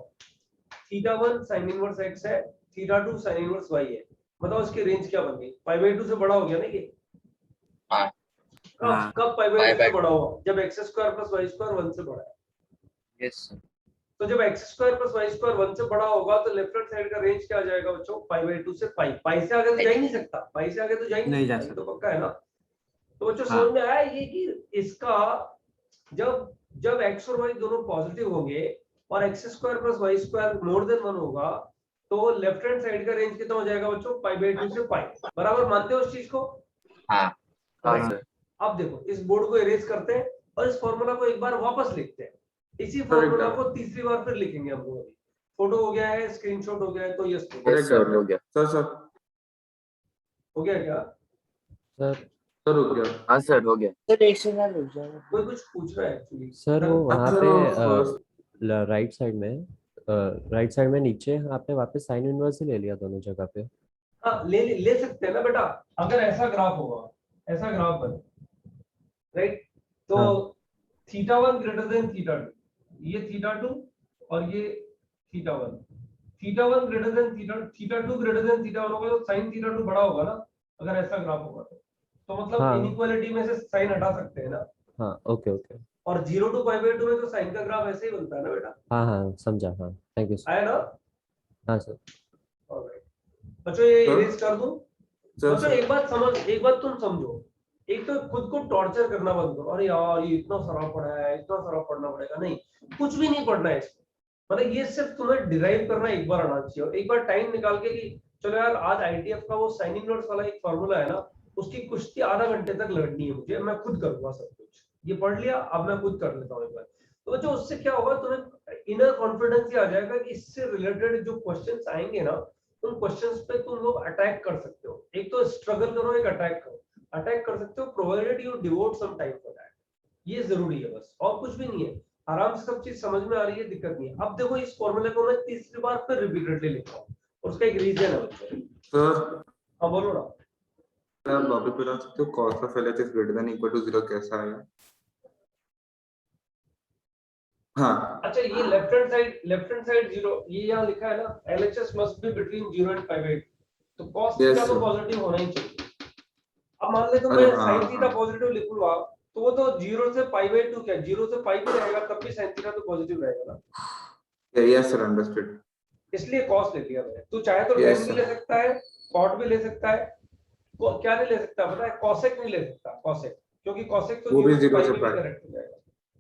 थीटा 1 sin इनवर्स x है, थीटा 2 sin इनवर्स y है, बताओ इसकी रेंज क्या बन गई, पाई बाय 2 से बड़ा हो गया ना ये। हाँ। कब पाई बाय 2 से पाई बड़ा हुआ, जब x square plus y square 1 से बड़ा है। यस तो जब x square plus y square 1 से बड़ा होगा तो लेफ्ट हैंड साइड का रेंज क्या आ जाएगा बच्चों, पाई बाय 2 से पाई, पाई से आगे तो जा ही नहीं सकता, पाई से आगे तो जा ही नहीं जा सकता, ये तो पक्का है ना। तो बच्चों हाँ। समझ में आया ये कि इसका जब x और y दोनों पॉजिटिव होंगे और x square plus y square more than 1 होगा तो लेफ्ट हैंड साइड का रेंज कितना हो जाएगा बच्चों, पाई बाय 2 से पाई, बराबर मानते हो उस चीज को। हाँ। Correct. हाँ, सर। अब देखो इस बोर्ड को इरेज करते हैं और इस फॉर्मूला को एक बार वापस लिखते हैं, इसी फॉर्मूला को तीसरी बार फिर लिखेंगे हम लोग। फोटो हो गया है, स्क्रीनशॉट हो गया है, तो यस करेक्ट हो गया सर हो गया क्या सर सर रुक गया। हाँ सर हो गया। सर एक सेकंड रुक जाओ। कोई कुछ पूछ रहा है एक्चुअली सर वो वहाँ सर, वो first- पे राइट साइड में नीचे आपने वापस साइन इनवर्स ही ले लिया दोनों जगह पे। हाँ ले सकते हैं ना बेटा। अगर ऐसा ग्राफ होगा, ऐसा ग्राफ बने, राइट, तो हाँ। θ1 ग्रेटर देन θ2, ये θ2 और ये θ1, θ1 ग्रेटर देन θ2 ग्रेटर देन θ1 होगा तो sin θ2 बड़ा होगा ना, अगर ऐसा ग्राफ होगा तो मतलब हाँ। इनइक्वालिटी में से साइन हटा सकते हैं ना। हाँ ओके ओके। और 0 to π/2 में तो साइन का ग्राफ ऐसे ही बनता है ना बेटा, हाँ हाँ समझा। हाँ थैंक यू सर। आया ना। हाँ सर। ऑलराइट बच्चों, ये सर? इरेज कर दूं। सर, बच्चों एक बात तुम समझो, एक तो खुद को टॉर्चर करना बंद करो। अरे यार ये इतना सारा पढ़ा है, इतना सारा पढ़ना पड़ेगा, नहीं, कुछ भी नहीं पढ़ना है इसमें। मतलब ये सिर्फ तुम्हें डिराइव करना एक बार आना चाहिए, और एक बार टाइम निकाल के कि चलो यार आज आईटीएफ का वो साइन इनवर्स वाला एक फार्मूला है ना, उसकी कुश्ती आधा घंटे तक लड़नी है मुझे, मैं खुद करूंगा सब कुछ। ये पढ़ लिया, अब मैं खुद कर लेता हूँ एक बार। तो बच्चों उससे क्या होगा, तुम्हें इनर कॉन्फिडेंस ही आ जाएगा कि इससे रिलेटेड जो क्वेश्चंस आएंगे ना, उन क्वेश्चंस पे तुम लोग अटैक कर सकते हो। एक तो स्ट्रगल करो, एक अटैक करो। अटैक कर सकते हो provided you devote some time for that. ये जरूरी है बस, और कुछ भी नहीं है। आराम से सब चीज समझ में आ रही है, दिक्कत नहीं है। अब देखो इस फॉर्मूले को मैं तीसरी बार फिर रिपीटेडली लिख रहा हूँ, और उसका एक रीजन है बच्चों। सर हाँ बोलो ना। आप वापस बता सकते हो cos of LHS greater than equal to 0 कैसा आया? हाँ अच्छा, ये लेफ्ट हैंड साइड 0, ये यहाँ लिखा है ना, LHS must be between 0 and π/2, तो cos Yes, थीटा तो sir. पॉजिटिव होना ही चाहिए। अब मान ले तो अरे मैं हाँ, sin थीटा हाँ। पॉजिटिव लिखूंगा, तो वो तो 0 से π/2 क्या, 0 से π भी रहेगा तब भी sin थीटा तो पॉजिटिव रहेगा ना। yes sir, understood. इसलिए cos ले लिया मैंने। तू चाहे तो Yes, tan भी sir. ले सकता है, cot भी ले सकता है, क्या नहीं ले सकता पता है, cosec नहीं ले सकता, cosec, क्योंकि cosec तो वो भी 0 से 0 π से में π। करेक्ट हो जाएगा,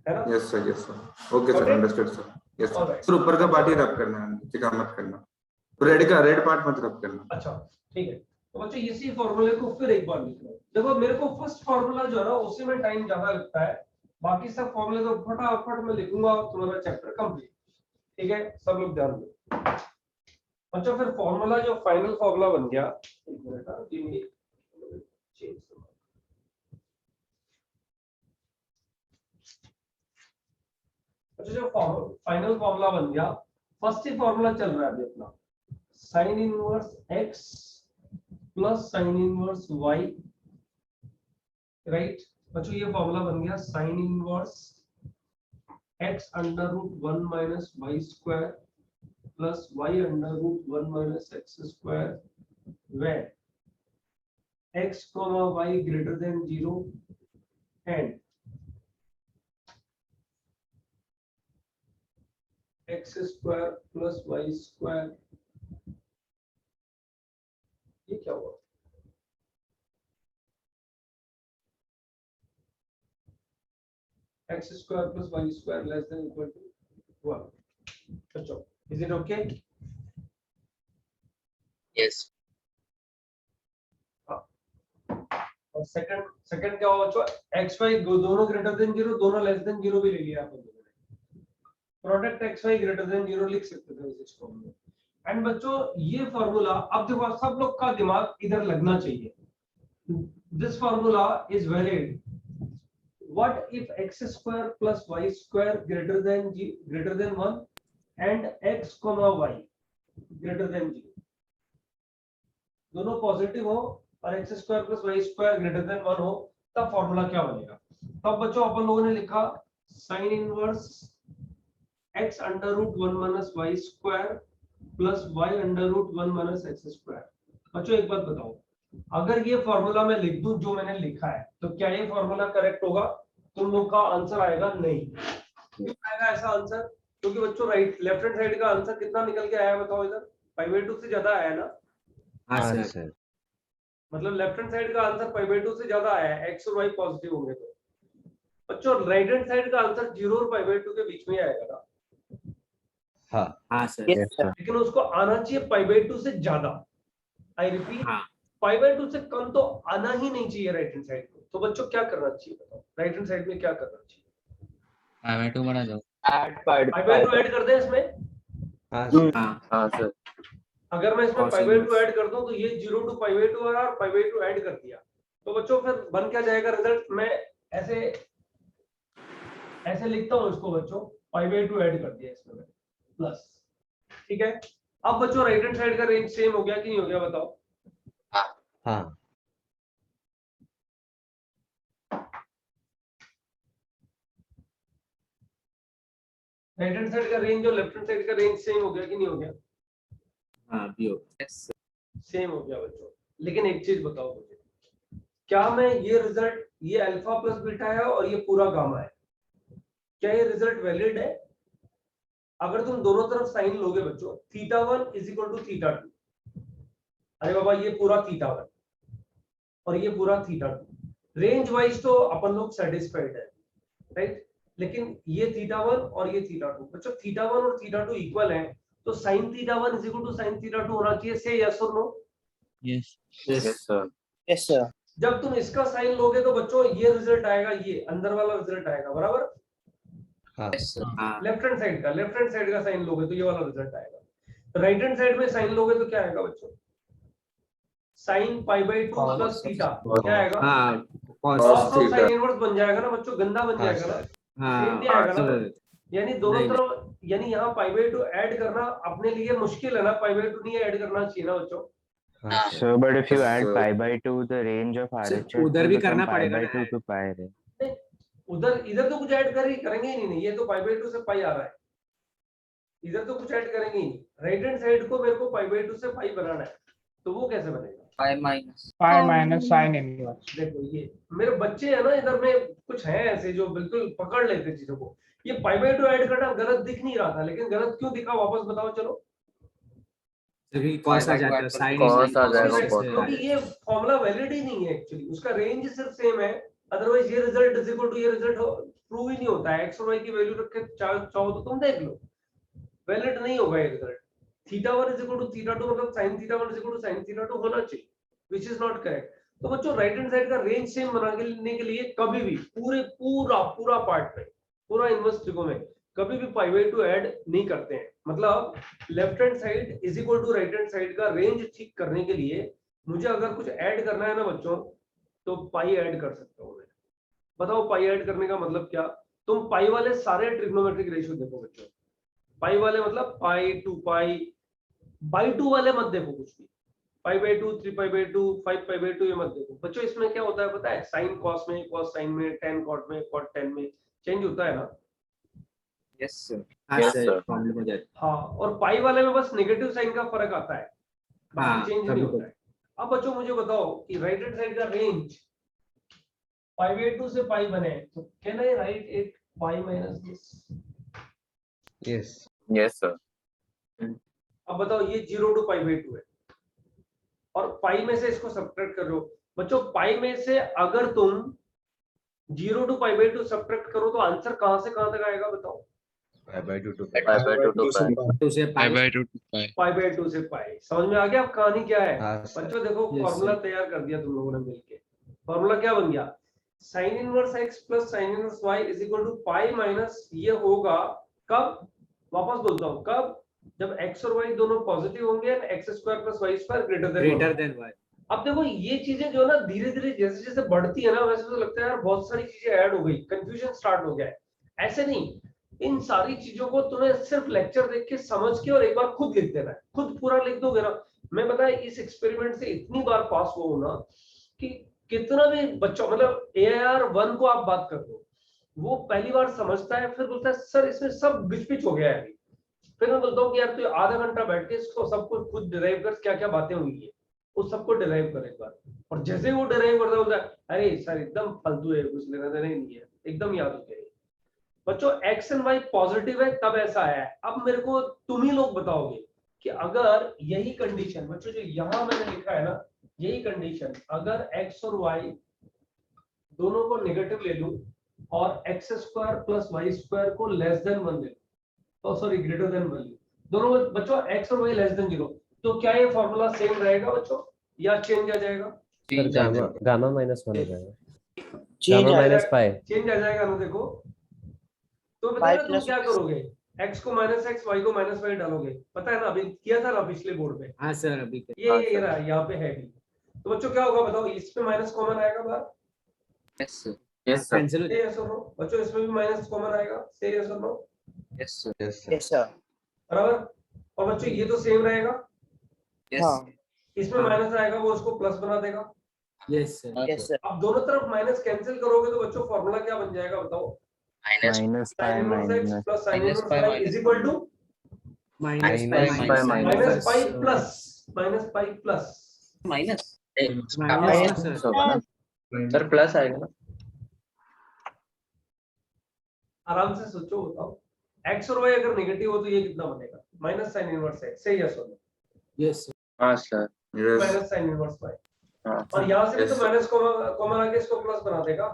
है ना। Yes sir, yes sir. Okay sir, Okay. understood sir. Yes sir. Alright. Sir ऊपर का पार्ट ही रब करना है, नीचे का मत करना। रेड पार्ट मत रब करना। अच्छा ठीक है, तो बच्चों इसी फॉर्मूले को फिर एक बार लिख लो। देखो मेरे को फर्स्ट फॉर्मूला जो है ना, उसी में टाइम ज्यादा लगता है, बाकी सब फॉर्मूले तो फटाफट में लिखूंगा, तुम्हारा चैप्टर कंप्लीट। ठीक है, सब लोग ध्यान दो। अच्छा फिर फॉर्मूला जो फाइनल फॉर्मूला बन गया, एक मिनट हाँ, give me change the mark. अच्छा जो फाइनल फॉर्मूला बन गया, फर्स्ट ही फॉर्मूला चल रहा है अभी अपना, sine inverse x plus sine inverse y, right. बच्चों ये फॉर्मूला बन गया sine inverse x under root 1 minus y square plus y under root 1 minus x square, where x comma y greater than 0 and x square plus y square, ये क्या हुआ, x square plus y square less than equal to 1. अच्छा, is it okay? Yes. और second क्या हुआ बच्चों, x y दोनों greater than 0, दोनों लेस देन 0 भी ले लिया अपन लोगों ने, product x y greater than 0 लिख सकते थे इस फॉर्मूले में। एंड बच्चों ये फॉर्मूला, अब देखो सब लोग का दिमाग इधर लगना चाहिए। This formula is valid what if x square plus y square greater than 1 and x y greater than 0, दोनों पॉजिटिव हो और x square plus y square greater than 1 हो, तब फॉर्मूला क्या बनेगा। तब बच्चों अपन लोगों ने लिखा sine inverse x under root 1 minus y square plus y under root 1 minus x square. बच्चों एक बात बताओ, अगर ये फॉर्मूला मैं लिख दूं जो मैंने लिखा है, तो क्या ये फॉर्मूला करेक्ट होगा? तुम लोग का आंसर आएगा नहीं, आएगा ऐसा आंसर, क्योंकि बच्चों राइट लेफ्ट हैंड साइड का आंसर कितना निकल के आया बताओ, इधर π/2 से ज्यादा आया ना। हाँ सर। मतलब लेफ्ट हैंड साइड का आंसर π/2 से ज्यादा आया है, x और y पॉजिटिव होंगे तो। बच्चों राइट हैंड साइड का आंसर 0 और π/2 के बीच में आएगा ना। हाँ सर। Yes, sir. लेकिन उसको आना चाहिए π/2 से ज्यादा। आई रिपीट, हाँ। π/2 से कम तो आना ही नहीं चाहिए राइट हैंड साइड को। तो बच्चों क्या करना चाहिए बताओ, राइट हैंड साइड में क्या करना चाहिए? π/2 बढ़ा दो। π/2 ऐड कर दें इसमें। हाँ सर। अगर मैं इसमें Cos π/2 inverse. ऐड कर दूं तो ये 0 to π/2 और π/2 ऐड कर दिया, तो बच्चों फिर बन क्या जाएगा रिजल्ट? मैं ऐसे ऐसे लिखता हूँ इसको बच्चों, π/2 ऐड कर दिया इसमें मैंने प्लस, ठीक है। अब बच्चों राइट हैंड साइड का रेंज सेम हो गया कि नहीं हो गया बताओ? हाँ राइट हैंड साइड का रेंज और लेफ्ट हैंड साइड का रेंज सेम हो गया कि नहीं हो गया? हाँ भी हो सेम हो गया बच्चों। लेकिन एक चीज बताओ मुझे, क्या मैं ये रिजल्ट, ये अल्फा प्लस बीटा है और ये पूरा गामा है, क्या ये रिजल्ट वैलिड है? अगर तुम दोनों तरफ साइन लोगे बच्चों, θ1 = θ2, अरे बाबा ये पूरा θ1 और ये पूरा θ2, रेंज वाइज तो अपन लोग सेटिस्फाइड है, राइट? लेकिन ये θ1 और ये θ2, बच्चों θ1 और θ2 इक्वल है, तो sin θ1 = sin θ2 होना चाहिए। से यस और no? Yes yes sir yes sir. जब तुम इसका साइन लोगे तो बच्चों ये रिजल्ट आएगा, ये अंदर वाला रिजल्ट आएगा, बराबर? हाँ हाँ लेफ्ट हैंड साइड का साइन लोगे तो ये वाला रिजल्ट आएगा। राइट हैंड साइड में साइन लोगे तो क्या आएगा बच्चों? sin π/2 प्लस थीटा क्या आएगा? हाँ cos ऑफ sin इनवर्स बन जाएगा ना बच्चों, गंदा बन जाएगा ना, सेम नहीं आएगा ना। यानी दोनों नहीं, तरफ, यानी यहाँ π/2 ऐड करना अपने लिए मुश्किल है ना, π/2 नहीं ऐड करना चाहिए ना बच्चों। हाँ So, but if you add Sir. π/2, the range of RHS उधर will भी become करना पड़ेगा π/2 ना। to π रे। उधर इधर तो कुछ ऐड करेंगे ही नहीं, ये तो π/2 से पाई आ रहा है, इधर तो कुछ ऐड करेंगे ही नहीं। राइट हैंड साइड को मेरे को π/2 से पाई बनाना है, तो वो कैसे बनेगा? pi minus sin inverse. देखो ये मेरे बच्चे है ना, इधर में कुछ है ऐसे जो बिल्कुल पकड़ लेते चीजों को। ये π/2 ऐड करना गलत दिख नहीं रहा था, लेकिन गलत क्यों दिखा वापस बताओ चलो। कॉस आ जाता है साइन cos आ जाएगा, cos आ क्योंकि ये फॉर्मूला वैलिड ही नहीं है एक्चुअली, उसका रेंज सिर्फ सेम है, अदरवाइज ये रिजल्ट इज इक्वल टू ये रिजल्ट प्रूव ही नहीं होता है। एक्स और वाई की वैल्यू रख के चाहो तो तुम देख लो, वैलिड नहीं होगा ये रिजल्ट। θ1 = θ2 मतलब sin θ1 = sin θ2 होना चाहिए, which is not correct। तो बच्चों राइट हैंड साइड का रेंज सेम बनाने के लिए कभी भी पूरा पार्ट में, पूरा इनवर्स ट्रिको में कभी भी π/2 ऐड नहीं करते हैं। मतलब left hand side is equal to right hand side का रेंज ठीक करने के लिए मुझे अगर कुछ ऐड करना है ना बच्चों, तो पाई ऐड कर सकता हूँ मैं। बताओ पाई ऐड करने का मतलब क्या? तुम पाई वाले सारे ट्रिग्नोमेट्रिक रेशियो देखो बच्चों, पाई वाले मतलब पाई, 2π/2 वाले मत देखो कुछ भी, π/2, 3π/2, 5π/2 ये मत देखो बच्चों। इसमें क्या होता है पता है? साइन कॉस में, कॉस साइन में, tan कॉट में, कॉट tan में चेंज होता है ना। यस सर प्रॉब्लम हो जाती हाँ, और पाई वाले में बस नेगेटिव साइन का फर्क आता है, हाँ, चेंज नहीं तभी होता है। अब बच्चों मुझे बताओ कि राइट हैंड साइड का रेंज π/2 से पाई बने, तो can I write it pi minus this? Yes yes sir अब बताओ ये 0 to π/2 है और पाई में से इसको सब्ट्रैक्ट कर रहे हो बच्चों। पाई में से अगर तुम 0 to π/2 सब्ट्रैक्ट करो तो आंसर कहां से कहां तक आएगा बताओ? π/2 to π/2 से पाई। समझ में आ गया अब कहानी क्या है? हाँ सर बच्चों देखो Yes, फॉर्मूला sir. तैयार कर दिया तुम लोगों ने मिलके। फॉर्मूला क्या बन गया? sin inverse x plus sin inverse y is equal to pi minus, ये होगा कब? वापस बोलता हूँ, कब? जब x और y दोनों पॉजिटिव होंगे and x² plus y² greater than y। अब देखो ये चीजें जो है ना धीरे धीरे जैसे जैसे बढ़ती है ना, वैसे तो लगता है यार बहुत सारी चीजें ऐड हो गई, कंफ्यूजन स्टार्ट हो गया है। ऐसे नहीं, इन सारी चीजों को तुम्हें सिर्फ लेक्चर देख के समझ के और एक बार खुद लिख देना है। खुद पूरा लिख दोगे ना, मैं बताया इस एक्सपेरिमेंट से इतनी बार पास हुआ हूं ना कि कितना भी बच्चों, मतलब AIR 1 को आप बात कर दो, वो पहली बार समझता है, फिर बोलता है सर इसमें सब बिच हो गया है। फिर मैं बोलता हूँ कि यार तू आधा घंटा बैठ के इसको सब कुछ खुद डिराइव कर, क्या क्या बातें हुई है उस सबको डिराइव कर एक बार। और जैसे वो डिराइव करता बोलता है अरे सर एकदम फालतू है, कुछ लेना देना ही नहीं है, एकदम याद हो गया। बच्चों x एंड y पॉजिटिव है तब ऐसा आया है। अब मेरे को तुम ही लोग बताओगे कि अगर यही कंडीशन बच्चों जो यहाँ मैंने लिखा है ना, यही कंडीशन अगर x और y दोनों को नेगेटिव ले लूं और x² प्लस y² को लेस देन 1 ले लूं, सॉरी ग्रेटर देन 1 ले, दोनों बच्चों x और y लेस देन 0, तो क्या ये फॉर्मूला सेम रहेगा बच्चों या चेंज आ जाएगा? सर गामा -1 हो जाएगा, चेंज गामा आ माइनस पाई। चेंज आ जाएगा ना। देखो तो पाई बताइए तुम प्लस क्या करोगे? x को -x, y को -y डालोगे, पता है ना, अभी किया था ना पिछले बोर्ड में। हाँ सर अभी ये रहा यहाँ पे है भी। तो बच्चों क्या होगा बताओ, इसमें माइनस कॉमन आएगा बाहर, यस सर कैंसिल हो से यस और नो। बच्चों इसमें भी माइनस कॉमन आएगा, से यस और no, yes sir Yes, sir. yes sir बराबर। और बच्चों ये तो सेम रहेगा, यस हाँ इसमें माइनस आएगा वो उसको प्लस बना देगा। यस सर yes sir अब दोनों तरफ माइनस कैंसिल करोगे तो बच्चों फॉर्मूला क्या बन जाएगा बताओ, minus minus pi sin inverse x minus plus sin minus inverse pi y minus is equal to minus Minus pi minus pi plus minus Minus minus होगा ना सर, प्लस आएगा ना। आराम से सोचो बताओ, x और y अगर नेगेटिव हो तो ये कितना बनेगा, माइनस साइन इनवर्स x, से यस और नो, यस हाँ sir Yes. Minus sine inverse y। हाँ और यहाँ से भी Yes, तो sir. माइनस कॉमन आके इसको प्लस बना देगा।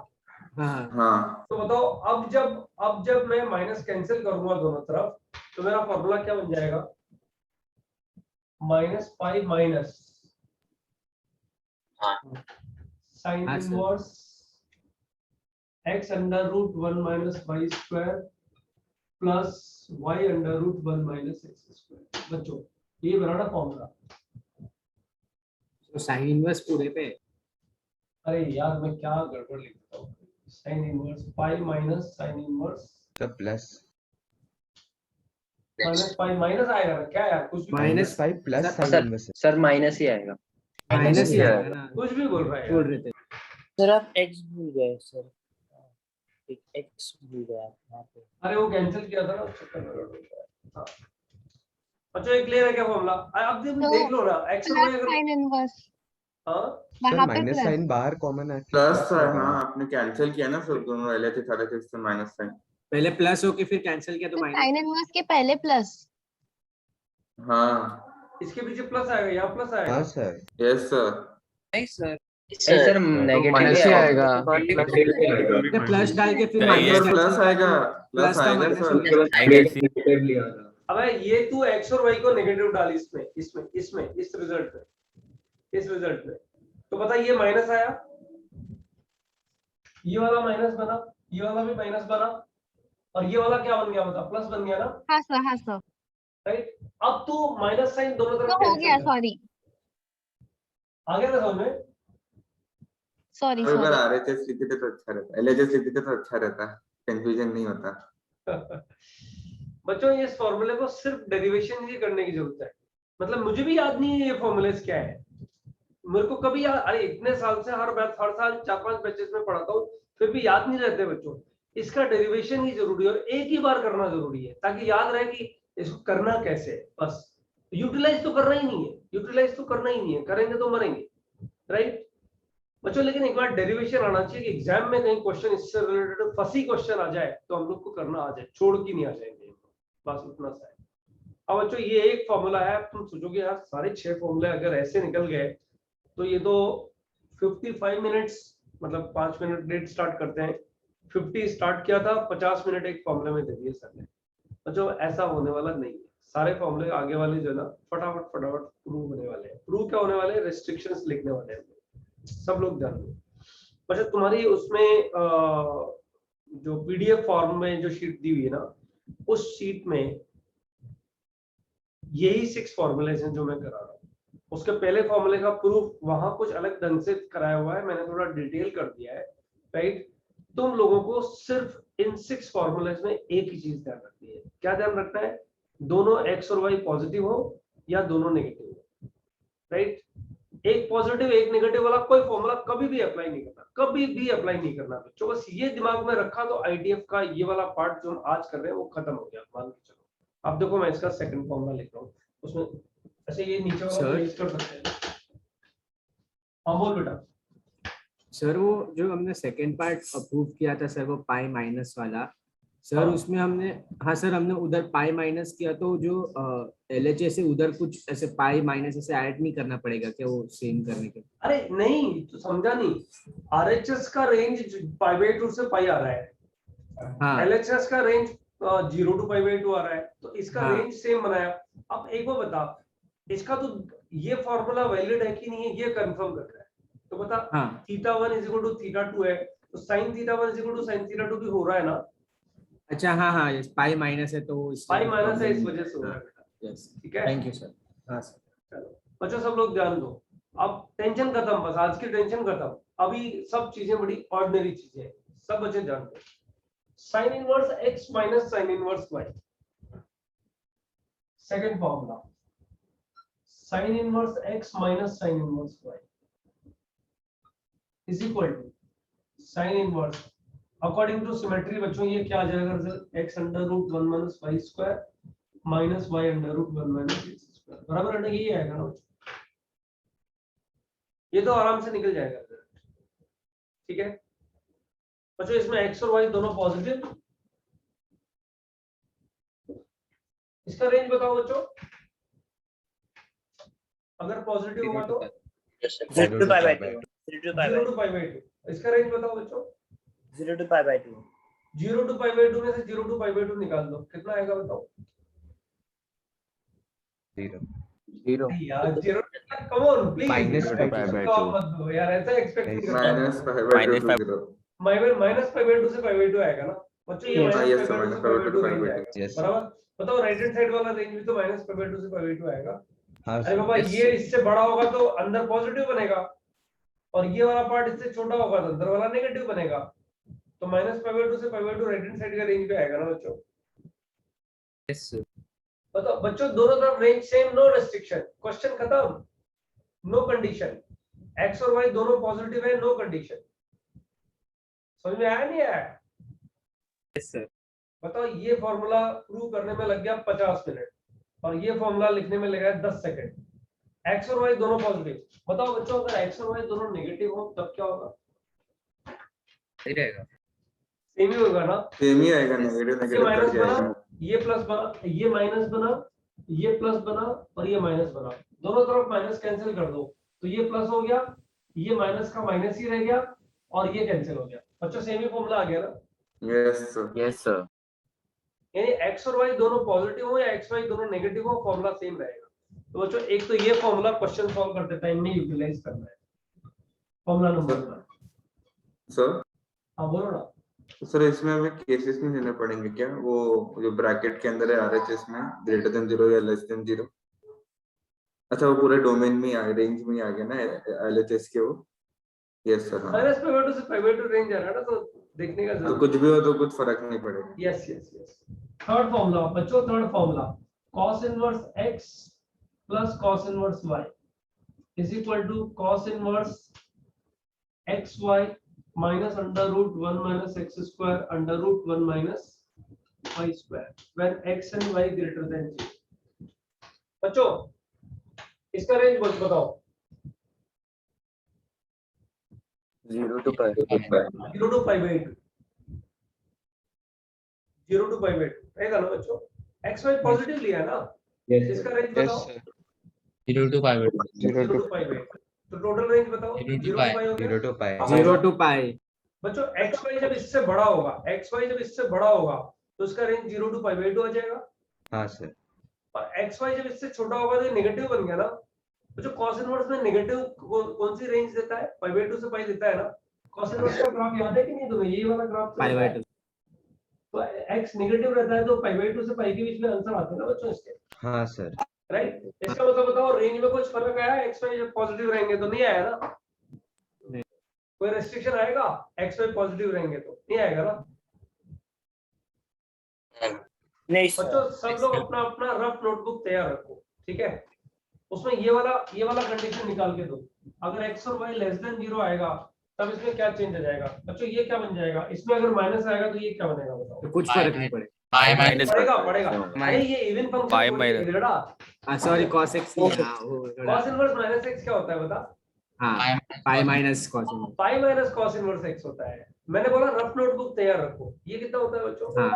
हाँ हाँ तो बताओ अब जब मैं माइनस कैंसिल करूंगा दोनों तरफ तो मेरा फॉर्मूला क्या बन जाएगा, माइनस पाई माइनस साइन हाँ, sir. Inverse x under root 1 minus y square plus y under root 1 minus x square. बच्चों ये बनाना फॉर्मूला। तो साइन इनवर्स पूरे पे अरे यार मैं क्या गड़बड़ लिख देता हूँ, साइन इनवर्स पाई minus sine inverse Sir, plus. Minus pi minus आएगा ना क्या यार, कुछ भी Minus- -5 plus Sir, sin inverse. Sir minus ही आएगा। माइनस ही है। आएगा ना, कुछ भी बोल रहा है बोल यार। रहे थे सर आप x भूल गए सर, एक x भूल गए आप यहाँ पे। अरे वो कैंसिल किया था ना उस चक्कर में गड़बड़ हो गया। हाँ। अच्छा ये क्लियर है क्या फॉर्मूला, आप देख लो ना x और y अगर साइन इनवर्स हाँ Sir, वहां पे minus प्लस sign बाहर कॉमन है। प्लस है, हाँ आपने कैंसिल किया ना सर, दोनों LHS RHS से माइनस साइन। पहले प्लस होके फिर कैंसिल किया तो साइन माइनस इनवर्स के पहले प्लस। हाँ इसके पीछे प्लस आएगा, यहाँ प्लस आएगा। हाँ sir. Yes sir. नहीं सर सर नेगेटिव minus ही आएगा। प्लस डाल के फिर सर माइनस प्लस आएगा, प्लस का आएगा minus सर। अबे ये तू x और y को नेगेटिव डाल इसमें इस रिजल्ट में तो पता ये माइनस आया, ये वाला माइनस बना, ये वाला भी माइनस बना और ये वाला क्या बन गया बता, प्लस बन गया ना, हाँ सर राइट। अब तू माइनस साइन दोनों तरफ तो हो गया, cancel कर। सॉरी आ गया ना समझ में। सॉरी अगर सॉरी RHS लिखते थे तो अच्छा रहता, LHS लिखते थे तो अच्छा रहता, कंफ्यूजन नहीं होता। बच्चों ये इस फॉर्मूले को सिर्फ डेरिवेशन ही करने की जरूरत है, मतलब मुझे भी याद नहीं है ये फॉर्मूलेस क्या है, मेरे को कभी याद, अरे इतने साल से हर साल 4-5 बैचेस में पढ़ाता हूँ फिर भी याद नहीं रहते बच्चों। इसका डेरिवेशन ही जरूरी है और एक ही बार करना जरूरी है ताकि याद रहे कि इसको करना कैसे है। बस यूटिलाइज तो करना ही नहीं है, करेंगे तो मरेंगे, राइट बच्चों। लेकिन एक बार डेरिवेशन आना चाहिए कि एग्जाम में कहीं क्वेश्चन इससे रिलेटेड फंसी क्वेश्चन आ जाए तो हम लोग को करना आ जाए, छोड़ के नहीं आ जाएंगे, बस उतना सा है। अब बच्चों ये एक फॉर्मूला है, तुम सोचोगे यार सारे 6 फॉर्मूले अगर ऐसे निकल गए तो ये तो 55 मिनट्स, मतलब 5 मिनट लेट स्टार्ट करते हैं, 50 स्टार्ट किया था, 50 मिनट एक फॉर्मूले में दे दिए सर ने। बच्चों ऐसा होने वाला नहीं है, सारे फॉर्मूले आगे वाले जो है ना फटाफट प्रूव होने वाले हैं। प्रूव क्या होने वाले हैं, रेस्ट्रिक्शंस लिखने वाले हैं, सब लोग ध्यान दो। अच्छा तुम्हारी उसमें जो PDF फॉर्म में जो शीट दी हुई है ना, उस शीट में यही 6 फॉर्मूलेज हैं जो मैं करा रहा हूँ। उसके पहले फॉर्मूले का प्रूफ वहां कुछ अलग ढंग से कराया हुआ है, मैंने थोड़ा डिटेल कर दिया है, राइट। तुम लोगों को सिर्फ इन 6 फॉर्मूलेज में एक ही चीज ध्यान रखनी है। क्या ध्यान रखना है, दोनों x और y पॉजिटिव हो या दोनों नेगेटिव हो, राइट। एक पॉजिटिव एक नेगेटिव वाला कोई फॉर्मूला कभी भी अप्लाई नहीं करना बच्चों। बस ये दिमाग में रखा तो ITF का ये वाला पार्ट जो हम आज कर रहे हैं वो खत्म हो गया, मान के चलो। अब देखो मैं इसका सेकंड फॉर्मूला लिख रहा हूँ, उसमें ऐसे ये नीचे वाला Sir? यूज कर सकते हैं। हाँ बोल बेटा। सर वो जो हमने सेकंड पार्ट अप्रूव किया था सर, वो पाई माइनस वाला सर, हाँ। उसमें हमने हाँ सर हमने उधर पाई माइनस किया तो जो LHS से उधर कुछ ऐसे पाई माइनस ऐसे ऐड नहीं करना पड़ेगा क्या वो सेम करने के? अरे नहीं तो समझा नहीं, RHS का रेंज π/2 से पाई आ रहा है, हाँ LHS का रेंज 0 to π/2 आ रहा है, तो इसका हाँ। रेंज सेम बनाया। अब एक बार बता, इसका तो ये फॉर्मूला वैलिड है कि नहीं है ये कंफर्म कर रहा है, तो बता। हाँ θ1 = θ2 है तो sin θ1 = sin θ2 भी हो रहा है ना। अच्छा हाँ हाँ ये पाई माइनस है तो पाई माइनस है इस वजह से हो रहा है बेटा, यस ठीक है। Thank you sir. हाँ सर चलो बच्चों सब लोग ध्यान दो, अब टेंशन खत्म, बस आज की टेंशन खत्म। अभी सब चीजें बड़ी ऑर्डिनरी चीजें हैं, सब बच्चे जानते हैं। Sine inverse x minus sine inverse y, second formula, sine inverse x minus sine inverse y is equal to sine inverse according to symmetry बच्चों ये क्या आ जाएगा sir, x under root 1 minus y square minus y under root 1 minus x square बराबर under यही आएगा ना बच्चों, ये तो आराम से निकल जाएगा सर। ठीक है बच्चों, इसमें x और y दोनों पॉजिटिव, इसका रेंज बताओ बच्चों, अगर पॉजिटिव होगा तो 0 to pi by 2, 0 to pi by 0 to pi by 2, इसका रेंज बताओ बच्चों, 0 to pi by 2, 0 to pi by 2 में से 0 to pi by 2 निकाल दो, कितना आएगा बताओ 0 0 यार, 0 come on please, Minus pi by 2. मत दो यार, ऐसा एक्सपेक्ट नहीं करता। Minus pi by 2 to 0 minus pi by 2 से pi by 2 आएगा ना बच्चों, ये Yes. Minus Yes, pi by 2 minus से pi pi by by 2 2 pi range by 2. आएगा Yes. बराबर। बताओ राइट हैंड साइड वाला रेंज भी तो माइनस pi by 2 से pi by 2 आएगा। हाँ अरे बाबा ये इससे बड़ा होगा तो अंदर पॉजिटिव बनेगा, और ये वाला पार्ट इससे छोटा होगा तो अंदर वाला नेगेटिव बनेगा, तो माइनस pi by 2 से pi by 2 right hand side का रेंज पे आएगा ना बच्चों। यस बताओ बच्चों, दोनों तरफ range same, no restriction, question खत्म, नो कंडीशन, x और y दोनों पॉजिटिव है, नो कंडीशन। समझ में आया नहीं आया? यस सर बताओ ये फॉर्मूला प्रूव करने में लग गया 50 मिनट और ये फॉर्मूला लिखने में लगा 10 सेकंड। x और y दोनों पॉजिटिव, बताओ बच्चों अगर x और y दोनों नेगेटिव हो तब क्या होगा? सही रहेगा। सेम ही होगा ना, सेम ही आएगा, नेगेटिव ये नेगेटिव माइनस करके बना, आएगा। ये प्लस बना, ये माइनस बना, ये प्लस बना और ये माइनस बना, दोनों तरफ माइनस कैंसिल कर दो तो ये प्लस हो गया, ये माइनस का माइनस ही रह गया और ये कैंसिल हो गया। बच्चों सेम ही फॉर्मूला आ गया ना, यस सर। Yes sir. यानी x और y दोनों पॉजिटिव हो या x y दोनों नेगेटिव हो, फॉर्मूला सेम रहेगा। तो बच्चों एक तो ये फॉर्मूला क्वेश्चन सॉल्व करते टाइम में यूटिलाइज करना है, फॉर्मूला नंबर 1। सर हाँ बोलो ना। सर इसमें हमें केसेस नहीं लेने पड़ेंगे क्या, वो जो ब्रैकेट के अंदर है RHS में ग्रेटर देन 0 या लेस देन 0? अच्छा वो पूरे डोमेन में आ रेंज में आ गया ना LHS के वो। Yes sir. हाँ माइनस pi by 2 से pi by 2 रेंज आ रहा है ना, तो देखने का तो जरूरत। कुछ भी हो तो कुछ फर्क नहीं पड़ेगा। Yes yes yes. Third formula बच्चों, third formula cos inverse x plus cos inverse y is equal to cos inverse xy minus under root 1 minus x square under root 1 minus y square when x and y greater than 0। बच्चों इसका range बताओ। 0 to pi 0 to pi by 2, 0 to pi by 2 रहेगा ना बच्चों, x y positive लिया है ना, इसका रेंज बताओ। 0 to pi by 2. 0 to pi by 2, तो टोटल रेंज बताओ। 0 to 0 pi. to pi हो गया। 0 to pi. 0 to pi बच्चों x y जब इससे बड़ा होगा, x y जब इससे बड़ा होगा तो उसका रेंज 0 to pi by 2 आ जाएगा, हाँ सर। और x y जब इससे छोटा होगा तो ये नेगेटिव बन गया ना। बच्चों cos इनवर्स में नेगेटिव कौन सी रेंज देता है? pi by 2 से pi देता है ना। cos इनवर्स का ग्राफ याद है कि नहीं तुम्हें? ये वाला ग्राफ pi by 2 तो x नेगेटिव रहता है तो pi by 2 से pi के बीच में आंसर आते हैं ना बच्चों इसके, हाँ सर। राइट? इसका मतलब बताओ रेंज में कुछ फर्क आया? x y जब पॉजिटिव रहेंगे तो नहीं आया ना, कोई रेस्ट्रिक्शन आएगा? x y पॉजिटिव रहेंगे तो नहीं आएगा ना। नहीं बच्चों सर। सब लोग अपना अपना रफ नोटबुक तैयार रखो, ठीक है? उसमें ये वाला कंडीशन निकाल के दो। अगर x और y लेस देन 0 आएगा तब इसमें क्या चेंज आ जाएगा? बच्चों ये क्या बन जाएगा? इसमें अगर माइनस आएगा तो ये क्या बनेगा बताओ? तो कुछ फर्क नहीं पड़ेगा। Pi minus पड़ेगा। अरे ये इवन फंक्शन Pi minus. बेटा, सॉरी cos x नहीं, हाँ वो cos इनवर्स माइनस x क्या होता है बता? हाँ pi minus cos inverse। पाई माइनस cos इनवर्स x होता है। मैंने बोला रफ नोटबुक तैयार रखो। ये कितना होता है बच्चों? हाँ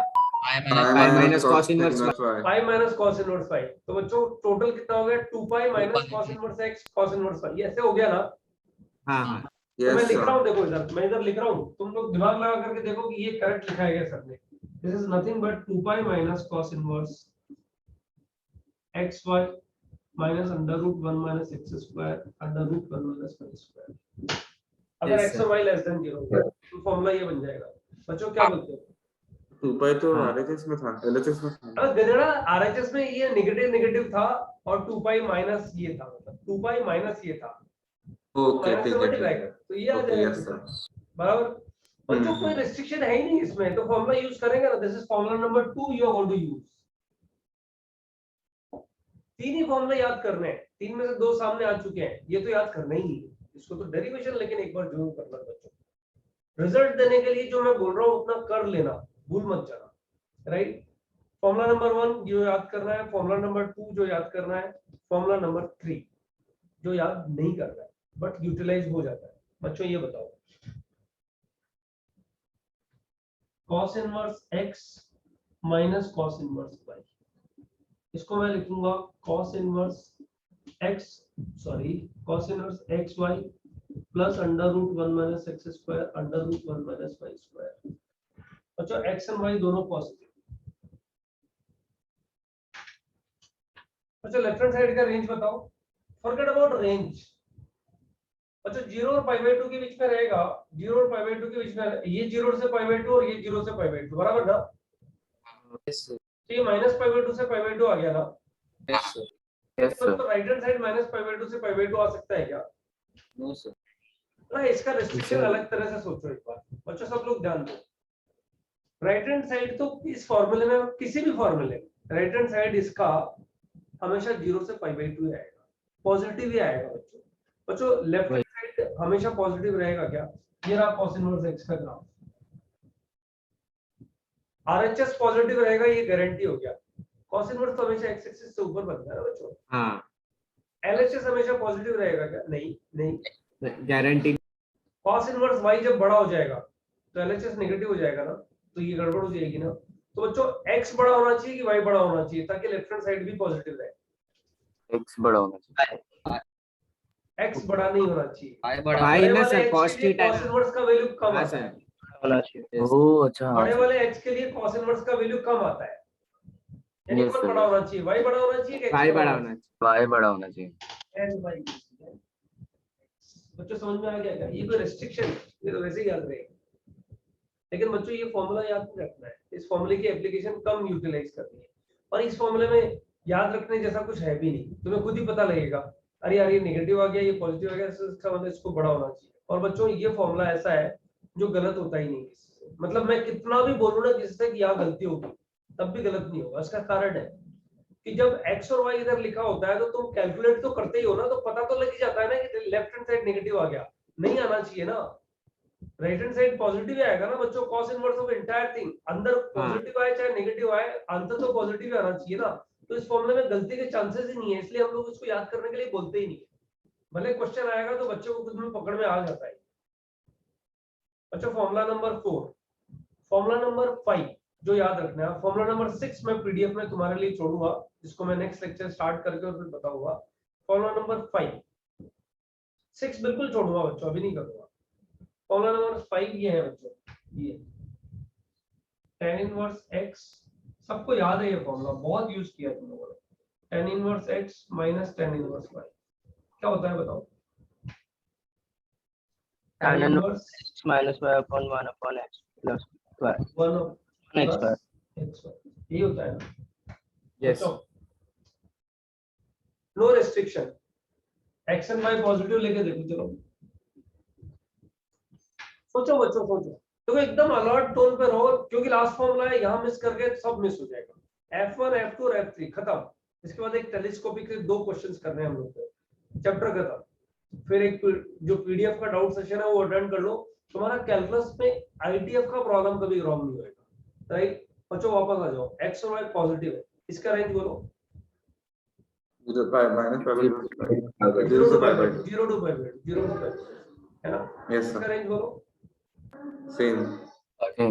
pi pi minus minus cos inverse y। y। पाई माइनस cos इनवर्स y। तो बच्चों टोटल कितना हो गया? 2 pi minus cos inverse x cos inverse y। ये ऐसे हो गया ना? हाँ हाँ तो मैं यस लिख रहा सर। हूँ, देखो इधर मैं इधर लिख रहा हूँ, तुम लोग दिमाग लगा करके देखो कि ये करेक्ट लिखा है क्या सर ने? This is nothing but 2 pi minus cos inverse xy minus under root 1 minus x square under root 1 minus y square. अगर Yes, x और y लेस देन 0 तो फॉर्मूला ये बन जाएगा। बच्चों क्या बोलते हो? 2 पाई तो हाँ। RHS में था, LHS में था। अगर गधेड़ा RHS में ये नेगेटिव था और 2 पाई माइनस ये था, मतलब 2 पाई माइनस ये था, ओके ठीक है ठीक है आएगा तो ये आ ओके जाएगा यस सर बराबर। बच्चों हम्म, कोई रिस्ट्रिक्शन है ही नहीं इसमें, तो फॉर्मूला यूज करेंगे ना। This is formula number 2 you are going to use. 3 ही फॉर्मूला याद करने हैं, 3 में से 2 सामने आ चुके हैं, ये तो याद करना ही नहीं है इसको तो डेरिवेशन, लेकिन एक बार जरूर करना बच्चों। रिजल्ट देने के लिए जो मैं बोल रहा हूँ उतना कर लेना, भूल मत जाना, राइट। फॉर्मूला नंबर 1 जो याद करना है, फॉर्मूला नंबर 2 जो याद करना है, फॉर्मूला नंबर 3 जो याद नहीं करना है बट यूटिलाइज हो जाता है। बच्चों ये बताओ, cos inverse x minus cos inverse y, इसको मैं लिखूंगा cos inverse xy plus under root 1 minus x square under root 1 minus y square. अच्छा x एंड y दोनों पॉजिटिव। अच्छा लेफ्ट हैंड साइड का रेंज बताओ, फॉरगेट अबाउट रेंज। अच्छा 0 और π/2 के बीच में रहेगा, 0 और π/2 के बीच में, ये 0 से π/2 और ये 0 से π/2 बराबर ना। यस सर तो ये माइनस π/2 से π/2 आ गया ना। यस सर यस सर तो राइट हैंड साइड माइनस π/2 से π/2 आ सकता है क्या? नो सर ना, इसका रिस्ट्रिक्शन अलग तरह से सोचो एक बार बच्चों, सब लोग ध्यान दो। राइट हैंड साइड तो इस फॉर्मूले में, किसी भी फॉर्मूले राइट हैंड साइड इसका हमेशा 0 से π/2 ही आएगा, पॉजिटिव ही आएगा बच्चों। बच्चों लेफ्ट हैंड साइड हमेशा पॉजिटिव रहेगा क्या? ये रहा cos इनवर्स x का ग्राफ, RHS पॉजिटिव रहेगा, ये गारंटी हो गया। cos इनवर्स तो हमेशा x एक्सिस से ऊपर बनता है ना बच्चों। हाँ LHS हमेशा पॉजिटिव रहेगा क्या? नहीं नहीं, गारंटी। cos इनवर्स y जब बड़ा हो जाएगा तो LHS नेगेटिव हो जाएगा ना, तो ये गड़बड़ हो जाएगी ना। तो बच्चों x बड़ा होना चाहिए कि y बड़ा होना चाहिए, ताकि लेफ्ट हैंड साइड भी पॉजिटिव रहे। एक्स बड़ा होना चाहिए। x बड़ा नहीं होना चाहिए, y बड़ा भाई बड़े ना वाले सर x cos के लिए थीटा cos इनवर्स का वैल्यू कम हाँ आता है, सर होना चाहिए ओह अच्छा बड़े वाले x के लिए cos इनवर्स का वैल्यू कम आता है। यानी Yes, कौन sir. बड़ा होना चाहिए, y बड़ा होना चाहिए कि x y बड़ा होना चाहिए। वाई बड़ा होना चाहिए। and y। बच्चों समझ में आ गया क्या? ये कोई रेस्ट्रिक्शन, ये तो वैसे ही याद रहेगा, लेकिन बच्चों ये फॉर्मूला याद नहीं रखना है। इस फॉर्मूले की एप्लीकेशन कम यूटिलाइज करनी है, और इस फॉर्मूले में याद रखने जैसा कुछ है भी नहीं, तुम्हें खुद ही पता लगेगा अरे यार ये नेगेटिव आ गया, ये पॉजिटिव आ गया, इसका मतलब इसको बड़ा होना चाहिए। और बच्चों ये फॉर्मूला ऐसा है जो गलत होता ही नहीं किसी से, मतलब मैं कितना भी बोलूं ना किसी से कि यहाँ गलती होगी, तब भी गलत नहीं होगा। इसका कारण है कि जब x और y इधर लिखा होता है तो तुम कैलकुलेट तो करते ही हो ना, तो पता तो लग ही जाता है ना कि लेफ्ट हैंड साइड नेगेटिव आ गया, नहीं आना चाहिए ना, राइट हैंड साइड पॉजिटिव ही आएगा ना बच्चों। cos inverse of entire thing, अंदर पॉजिटिव आए चाहे नेगेटिव आए, आंसर तो पॉजिटिव आना चाहिए ना। तो इस फॉर्मूले में गलती के चांसेस ही नहीं है, इसलिए हम लोग इसको याद करने के लिए बोलते ही नहीं है। भले क्वेश्चन आएगा तो बच्चों को खुद में पकड़ में आ जाता है। अच्छा फॉर्मूला नंबर 4, फॉर्मूला नंबर 5 जो याद रखना है। फॉर्मूला नंबर 6 मैं पीडीएफ में तुम्हारे लिए छोड़ूंगा, जिसको मैं नेक्स्ट लेक्चर स्टार्ट करके और फिर बताऊंगा। फॉर्मूला नंबर 5, 6 बिल्कुल छोड़ूंगा बच्चों, अभी नहीं करूंगा। फॉर्मूला नंबर 5 ये है बच्चों, ये tan इनवर्स x, सबको याद है ये फॉर्मूला, बहुत यूज किया तुम लोगों ने। tan inverse x minus tan inverse y क्या होता है बताओ? tan inverse x minus y upon 1 upon x plus y 1 x plus x, ये होता है ना। Yes no restriction, x and y positive लेके देखो, चलो सोचो बच्चों सोचो, तो एकदम अलर्ट टोन पे रहो, क्योंकि लास्ट फॉर्मूला है, यहाँ मिस करके सब मिस हो जाएगा। F1 F2 और F3 खत्म। इसके बाद एक टेलीस्कोपिक से 2 क्वेश्चंस करने हैं हम लोग को, चैप्टर खत्म। फिर एक जो पीडीएफ का डाउट सेशन है वो अटेंड कर लो, तुम्हारा कैलकुलस में आईटीएफ का प्रॉब्लम कभी रॉन्ग नहीं होएगा, राइट। बच्चों वापस आ जाओ, x और y पॉजिटिव है, इसका रेंज बोलो। 0 minus 5/2 0 0 to to 5/2 0 to 5/2 है ना। Yes, sir. इसका रेंज बोलो सेम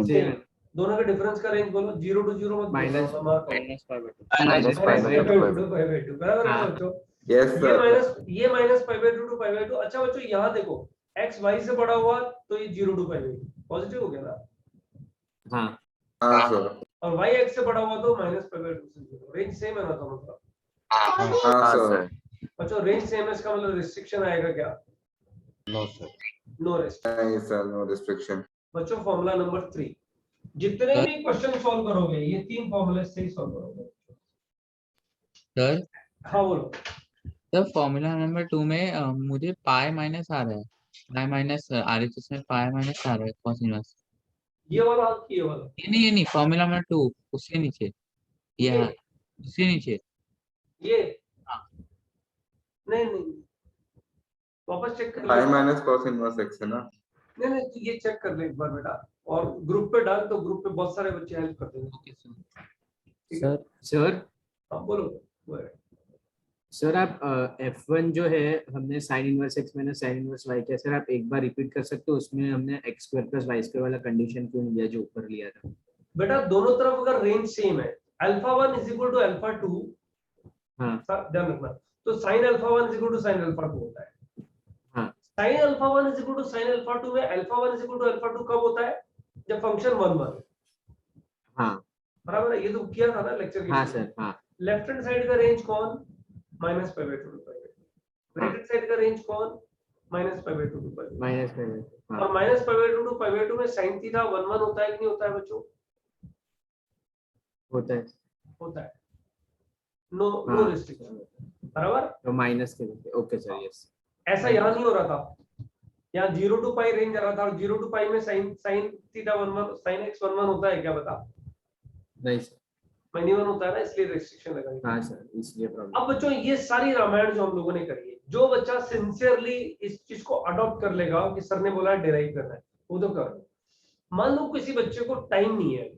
सेम दोनों के डिफरेंस का रेंज बोलो। 0 to 0 मत माइनस मार्क minus 5/2 माइनस π/2 बराबर है हाँ। बच्चों। यस ये माइनस π/2 to π/2। अच्छा बच्चों यहाँ देखो, x y से बड़ा हुआ तो ये 0 to π/2 पॉजिटिव हो गया ना, हाँ हाँ सर और y x से बड़ा हुआ तो माइनस π/2 से 0, रेंज सेम है ना, तो मतलब हाँ हाँ सर सर। बच्चों रेंज सेम है, इसका मतलब रिस्ट्रिक्शन आएगा क्या? No sir. No restriction. नहीं सर नो रिस्ट्रिक्शन। बच्चों फॉर्मूला नंबर 3, जितने भी क्वेश्चन सॉल्व करोगे ये 3 फॉर्मूले से ही सॉल्व करोगे। सर हाँ बोलो। तो फॉर्मूला नंबर 2 में मुझे पाई माइनस आ रहा है, पाई माइनस RHS में पाई माइनस आ रहा है cos इनवर्स। ये वाला कि ये वाला? ये नहीं फॉर्मूला नंबर 2 उसके नीचे, ये ये उसके नीचे। ये हाँ नहीं नहीं, वापस चेक कर ले। पाई माइनस cos इनवर्स x है ना? नहीं नहीं, तू ये चेक कर ले एक बार बेटा, और ग्रुप पे डाल, तो ग्रुप पे बहुत सारे बच्चे हेल्प कर देंगे। Okay sir. ठीक है, सर सर हाँ बोलो। वो है। सर आप F1 जो है हमने sign inverse x minus sine inverse y किया, सर आप एक बार रिपीट कर सकते हो, उसमें हमने x square plus y square वाला कंडीशन क्यों नहीं लिया जो ऊपर लिया था? बेटा दोनों तरफ अगर रेंज सेम है, alpha 1 is equal to alpha 2, हाँ ध्यान रखना, तो sine alpha 1 is equal to sine alpha 2 होता है। हाँ sine alpha 1 is equal to sine alpha 2 में alpha 1 is equal to alpha 2 कब होता है? जब फंक्शन 1 1, हाँ बराबर है? ये तो किया था ना लेक्चर के हाँ सर हाँ लेफ्ट हैंड साइड का रेंज कौन? Minus pi by 2 to pi, right hand side का रेंज कौन? Minus pi by 2 to pi. Minus में हाँ और minus pi by 2 to pi by 2 में sin थीटा 1 1 होता है कि नहीं होता है बच्चों? होता है होता है। नो नो हाँ। रिस्ट्रिक्शन, बराबर? तो माइनस के लिए ओके सर यस। ऐसा यहाँ नहीं हो रहा था, यहाँ 0 टू पाई रेंज आ रहा था, और 0 टू पाई में sin थीटा 1 1 sin x 1 1 होता है क्या बता? नहीं सर माइनस 1 होता है ना, इसलिए रेस्ट्रिक्शन लगाई। हाँ सर इसलिए प्रॉब्लम। अब बच्चों ये सारी रामायण जो हम लोगों ने करी है, जो बच्चा सिंसियरली इस चीज को अडॉप्ट कर लेगा कि सर ने बोला डेराइव करना है, वो तो कर। मान लो किसी बच्चे को टाइम नहीं है,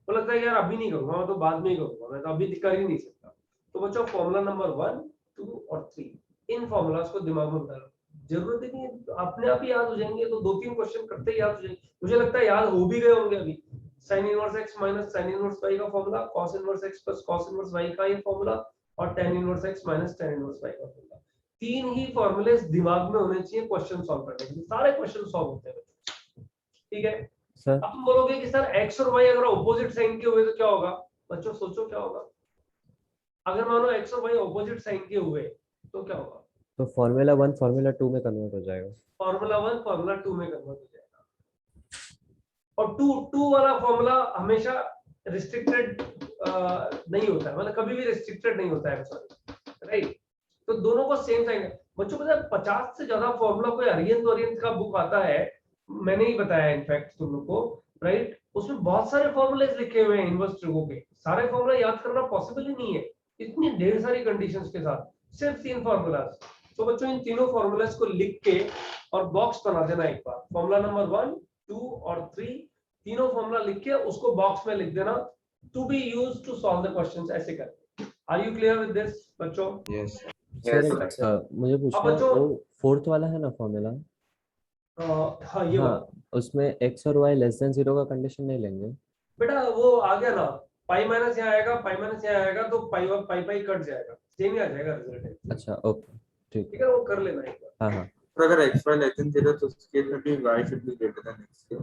वो लगता है यार अभी नहीं करूंगा, मैं तो बाद में ही करूंगा, मैं तो अभी कर ही नहीं सकता, तो बच्चों फॉर्मूला नंबर 1 2 और 3 इन फॉर्मूलाज को दिमाग में डालो। जरूरत ही नहीं है, अपने आप ही याद हो जाएंगे, तो 2 3 क्वेश्चन करते ही याद हो जाएंगे। मुझे लगता है याद हो भी गए होंगे अभी। sin inverse x minus sin inverse y का formula, cos inverse x plus cos inverse y का ये फॉर्मूला, और tan inverse x minus tan inverse y का फॉर्मूला। तीन ही फॉर्मूलेस दिमाग में होने चाहिए क्वेश्चन सॉल्व करने के लिए, सारे क्वेश्चन सॉल्व होते हैं बच्चों। ठीक है, सर अब तुम बोलोगे कि सर x और y अगर ऑपोजिट साइन के हुए तो क्या होगा? बच्चों सोचो क्या होगा अगर मानो x और y ऑपोजिट साइन के हुए, तो क्या होगा? तो फॉर्मूला 1 फॉर्मूला 2 में कन्वर्ट हो जाएगा। फॉर्मूला 1 फॉर्मूला 2 में कन्वर्ट हो जाएगा, और 2 वाला फॉर्मूला हमेशा रिस्ट्रिक्टेड नहीं होता है, मतलब कभी भी रिस्ट्रिक्टेड नहीं होता है, सॉरी, राइट? तो दोनों को सेम साइन है बच्चों। पता है 50 से ज्यादा फॉर्मूला कोई अरियंत का बुक आता है, मैंने ही बताया इनफैक्ट तुम लोग को, राइट? उसमें बहुत सारे फॉर्मूलेस लिखे हुए हैं इनवर्स ट्रिगो के, सारे फॉर्मूला याद करना पॉसिबल ही नहीं है इतनी ढेर सारी कंडीशंस के साथ, सिर्फ 3 फॉर्मूलाज। तो बच्चों इन तीनों फॉर्मूलाज को लिख के और बॉक्स बना देना एक बार, फॉर्मूला नंबर 1 2 और 3 तीनों फॉर्मूला लिख के उसको बॉक्स में लिख देना, to be used to solve the questions, ऐसे करके। Are you clear with this बच्चों? यस सर Yes, मुझे पूछना है, बच्चों- वो फोर्थ वाला है ना फॉर्मूला? हाँ ये हाँ, वाला। उसमें x और y लेस देन 0 का कंडीशन नहीं लेंगे? बेटा वो आ गया ना, पाई माइनस यहाँ आएगा, पाई माइनस यहाँ आएगा, तो पाई और पाई पाई कट जाएगा, सेम ही आ जाएगा रिजल्ट। अच्छा ओके ठीक ठीक है। है, वो कर लेना एक बार। हाँ हाँ तो अगर x y लेस देन 0 तो उस केस में भी y should be greater than x के,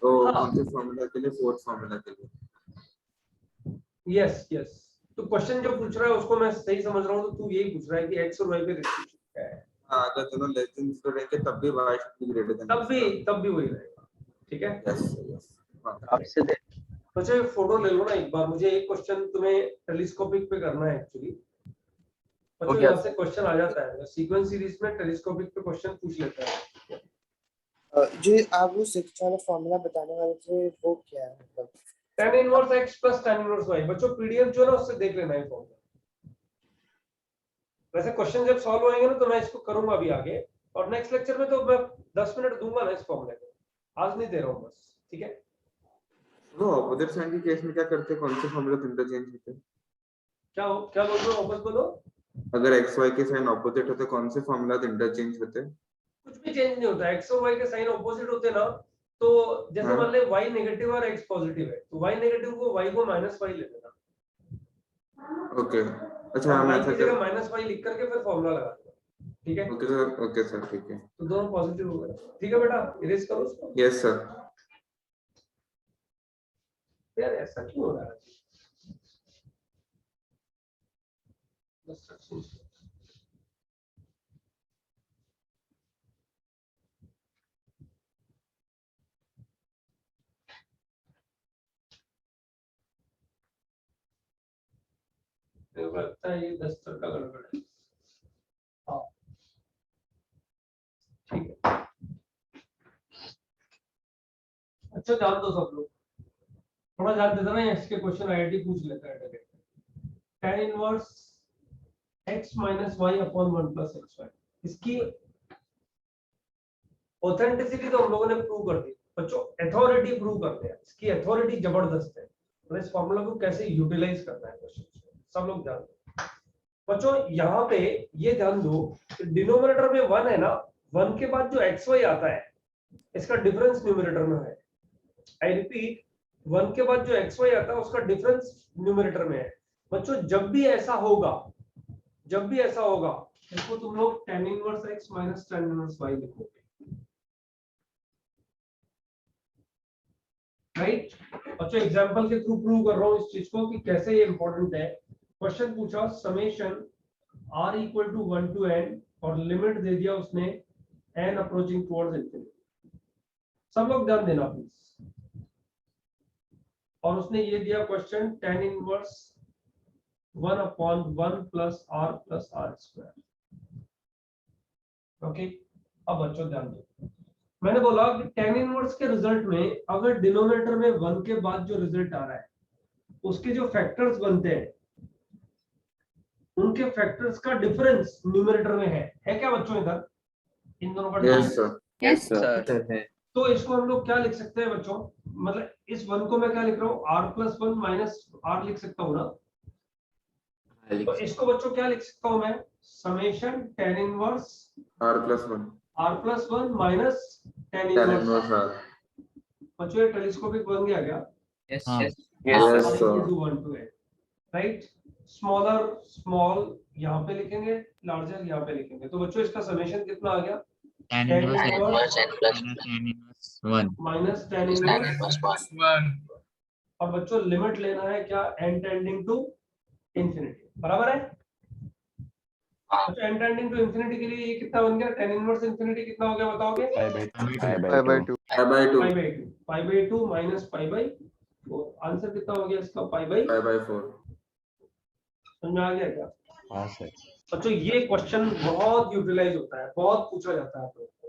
तो हाँ। कौन से फॉर्मूला के लिए? फोर्थ फॉर्मूला के लिए। यस यस, तो क्वेश्चन जो पूछ रहा है उसको मैं सही समझ रहा हूँ, तो तू यही पूछ रहा है कि x और y पे रिस्ट्रिक्शन क्या है? हाँ, अगर दोनों लेस देन 0 रहेंगे तब भी y should be greater than तब भी वही रहेगा। ठीक है, यस यस। आपसे दे बच्चों एक फोटो ले लो ना एक बार, मुझे एक क्वेश्चन तुम्हें टेलीस्कोपिक पे करना है एक्चुअली। बच्चों Okay. यहाँ से क्वेश्चन आ जाता है, सीक्वेंस सीरीज में टेलीस्कोपिक पे क्वेश्चन पूछ लेता है। जो आप वो सिक्स वाला फॉर्मूला बताने वाले थे वो क्या है, मतलब? tan inverse x plus tan inverse y, बच्चों पीडीएफ जो है ना उससे देख लेना है फॉर्मूला। वैसे क्वेश्चन जब सॉल्व होएंगे ना तो मैं इसको करूंगा अभी आगे, और नेक्स्ट लेक्चर में तो मैं 10 मिनट दूंगा ना इस फॉर्मूले को, आज नहीं दे रहा हूँ बस। ठीक है, वो ऑपोजिट साइन के केस में क्या करते हैं? कौन से फॉर्मूला इंटरचेंज होते हैं? क्या बोल रहे हो, वापस बोलो। अगर x y के साइन ऑपोजिट होते कौन से फॉर्मूला इंटरचेंज होते हैं? कुछ भी चेंज नहीं होता, x और y के साइन ऑपोजिट होते ना, तो जैसे हाँ। मान ले y नेगेटिव और x पॉजिटिव है, तो y नेगेटिव को y को माइनस y ले लेना, ओके, अच्छा और मैं y ऐसा की जगह कर। माइनस y लिख करके फिर फॉर्मूला लगा देना। ठीक है, ओके सर ठीक है। तो दोनों पॉजिटिव हो गए। ठीक है बेटा, इरेज करो उसको। Yes sir. यार ऐसा क्यों हो रहा है? मेरे को लगता है ये 10 का गड़बड़ है। हाँ ठीक है। अच्छा ध्यान दो सब लोग, थोड़ा ध्यान देना ना, इसके क्वेश्चन आईआईटी पूछ लेता है direct. tan inverse x minus y upon 1 plus x y, इसकी ऑथेंटिसिटी तो हम लोगों ने प्रूव कर दी बच्चों, अथॉरिटी प्रूव करते हैं, इसकी अथॉरिटी जबरदस्त है, और इस फॉर्मूला को कैसे यूटिलाइज करना है क्वेश्चन में, सब लोग ध्यान दो बच्चों। यहाँ पे ये ध्यान दो, डिनोमिनेटर में 1 है ना, 1 के बाद जो एक्स वाई आता है इसका डिफरेंस न्यूमरेटर में है। आई रिपीट, 1 के बाद जो एक्स वाई आता है उसका डिफरेंस न्यूमरेटर में है बच्चों। जब भी ऐसा होगा इसको तुम लोग tan inverse x minus tan inverse y लिखोगे, राइट। अच्छा एग्जांपल के थ्रू प्रूव कर रहा हूं इस चीज को कि कैसे ये इंपॉर्टेंट है। क्वेश्चन पूछा summation r equal to 1 to n और लिमिट दे दिया उसने n अप्रोचिंग टुवर्ड्स इंफिनिटी। सब लोग ध्यान देना प्लीज। और उसने ये दिया question tan inverse 1 upon 1 plus r square. Okay, अब बच्चों ध्यान दो, मैंने बोला कि tan इनवर्स के रिजल्ट में अगर डिनोमिनेटर में 1 के बाद जो रिजल्ट आ रहा है उसके जो फैक्टर्स बनते हैं उनके फैक्टर्स का डिफरेंस न्यूमरेटर में है क्या बच्चों इधर, इन दोनों का yes difference? Sir. Yes sir. Sir है। तो इसको हम लोग क्या लिख सकते हैं बच्चों, मतलब इस 1 को मैं क्या लिख रहा हूँ, r प्लस 1 माइनस r लिख सकता हूँ ना। तो इसको बच्चों क्या लिख सकता हूँ मैं, summation tan inverse r plus 1 minus tan tan inverse inverse r। बच्चों ये टेलीस्कोपिक बन गया क्या, यस हाँ। Yes Yes, sir. sir. equal to 1 to n, right. Smaller small यहाँ पे लिखेंगे, लार्जर यहाँ पे लिखेंगे, तो बच्चों इसका समेशन कितना आ गया, tan tan inverse inverse tan inverse 1 minus tan inverse 1, और बच्चों लिमिट लेना है क्या, n टेंडिंग टू इंफिनिटी, बराबर है। अच्छा n टेंडिंग टू इंफिनिटी के लिए ये कितना बन गया, tan इनवर्स इंफिनिटी कितना हो गया बताओगे, pi by 2 minus pi by 4, answer कितना हो गया इसका, पाई बाई pi by 4। समझ में आ गया क्या। हाँ सर। बच्चों ये क्वेश्चन बहुत यूटिलाइज होता है, बहुत पूछा जाता है आप लोगों को,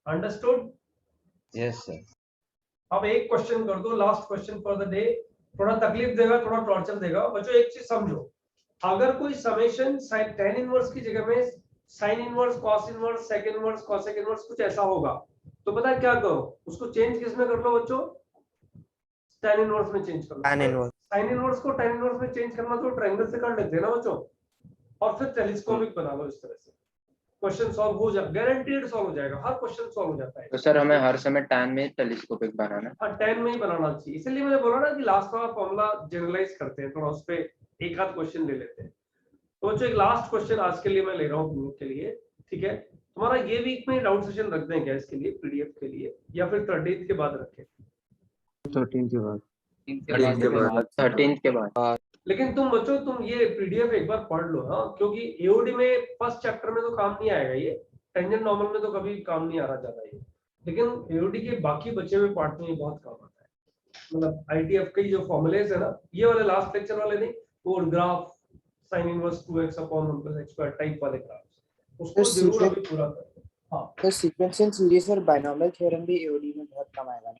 अंडरस्टूड। Yes sir. अब एक क्वेश्चन कर दो, last question for the day, थोड़ा तकलीफ देगा, थोड़ा टॉर्चर देगा बच्चों। एक चीज समझो, अगर कोई समेशन tan इनवर्स की जगह में sin inverse cos inverse sec inverse cosec inverse कुछ ऐसा होगा, तो पता है क्या करो, उसको चेंज किस में कर लो बच्चों, tan इनवर्स में चेंज कर लो। tan inverse sin इनवर्स को tan इनवर्स में चेंज करना तो ट्रायंगल से कर लेते हैं ना बच्चों, और फिर टेलीस्कोपिक बना लो, इस तरह से क्वेश्चन सॉल्व हो जाएगा, गारंटीड सॉल्व हो जाएगा, हर क्वेश्चन सॉल्व हो जाता है। तो सर हमें हर समय tan में टेलीस्कोपिक बनाना। हाँ 10 में ही बनाना चाहिए, इसलिए मैंने बोला ना कि लास्ट वाला फॉर्मूला जनरलाइज करते हैं, थोड़ा उस पे एक आध क्वेश्चन ले लेते हैं। तो बच्चों एक लास्ट क्वेश्चन आज के लिए मैं ले रहा हूँ तुम लोग के लिए, ठीक है। तुम्हारा ये वीक में डाउट सेशन रख दें क्या इसके लिए, पीडीएफ के लिए, या फिर 13th के बाद रखें, 13 के बाद। 13th के बाद। लेकिन तुम बच्चों तुम ये पीडीएफ एक बार पढ़ लो, हाँ, क्योंकि एओडी में फर्स्ट चैप्टर में तो काम नहीं आएगा ये, टेंजेंट नॉर्मल में तो कभी काम नहीं आ रहा ज्यादा ये, लेकिन एओडी के बाकी बचे हुए पार्ट में ये बहुत काम आता है। मतलब आईटीएफ के जो फॉर्मूलेज है ना, ये वाले लास्ट लेक्चर वाले नहीं, वो graph sin inverse 2x upon 1 plus x square type वाले ग्राफ्स, उसको तो जरूर secret- अभी पूरा करो। हाँ तो सीक्वेंशियल सीरीज और बायनॉमियल थ्योरम भी एओडी में बहुत कम आएगा ना।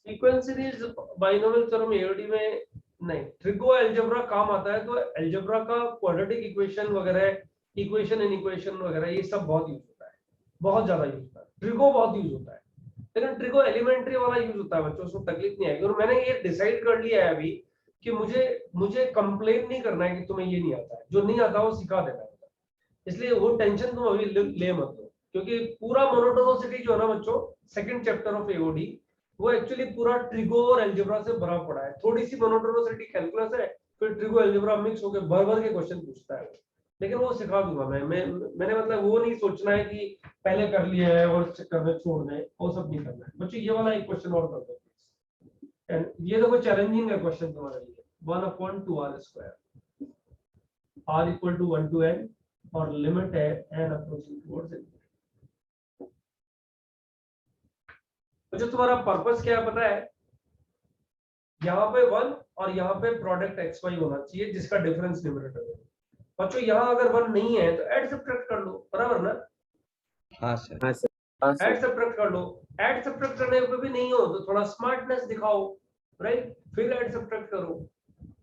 Sequence series binomial theorem AOD में नहीं, ट्रिगो अलजेब्रा काम आता है, तो अलजेब्रा का क्वाड्रेटिक इक्वेशन वगैरह, इक्वेशन इन इक्वेशन वगैरह ये सब बहुत यूज होता है, बहुत ज्यादा यूज होता है, ट्रिगो बहुत यूज होता है, लेकिन ट्रिगो एलिमेंट्री वाला यूज होता है बच्चों, उसमें तकलीफ नहीं आएगी। और मैंने ये डिसाइड कर लिया है अभी कि मुझे कंप्लेन नहीं करना है कि तुम्हें ये नहीं आता है, जो नहीं आता वो सिखा देना है, इसलिए वो टेंशन तुम अभी ले मत लो, क्योंकि पूरा मोनोटोनिसिटी जो है ना बच्चों, सेकंड चैप्टर ऑफ एओडी, वो एक्चुअली पूरा ट्रिगो और अलजेब्रा से भरा पड़ा है। थोड़ी सी मोनोटोनिसिटी कैलकुलस है, फिर ट्रिगो अलजेब्रा मिक्स होकर भर भर के क्वेश्चन पूछता है, लेकिन वो सिखा दूंगा मैंने मतलब वो नहीं सोचना है कि पहले कर लिया है और इस चक्कर में छोड़ दें, वो सब नहीं करना है बच्चों। ये वाला एक क्वेश्चन और कर दो, एंड ये देखो चैलेंजिंग है क्वेश्चन तुम्हारे लिए, 1/2r square, r equal to 1 to n, और लिमिट है n अप्रोचिंग टुवर्ड्स इंफिनिटी। तो जो तुम्हारा पर्पस क्या है पता है, यहाँ पे 1 और यहाँ पे प्रोडक्ट एक्स वाई होना चाहिए जिसका डिफरेंस न्यूमरेटर में। बच्चों यहाँ अगर 1 नहीं है तो ऐड सब्ट्रैक्ट कर लो, बराबर ना? हाँ सर। हाँ सर। ऐड सब्ट्रैक्ट कर लो। ऐड सब्ट्रैक्ट करने पे भी नहीं हो तो थोड़ा स्मार्टनेस दिखाओ, राइट? फिर ऐड सब्ट्रैक्ट करो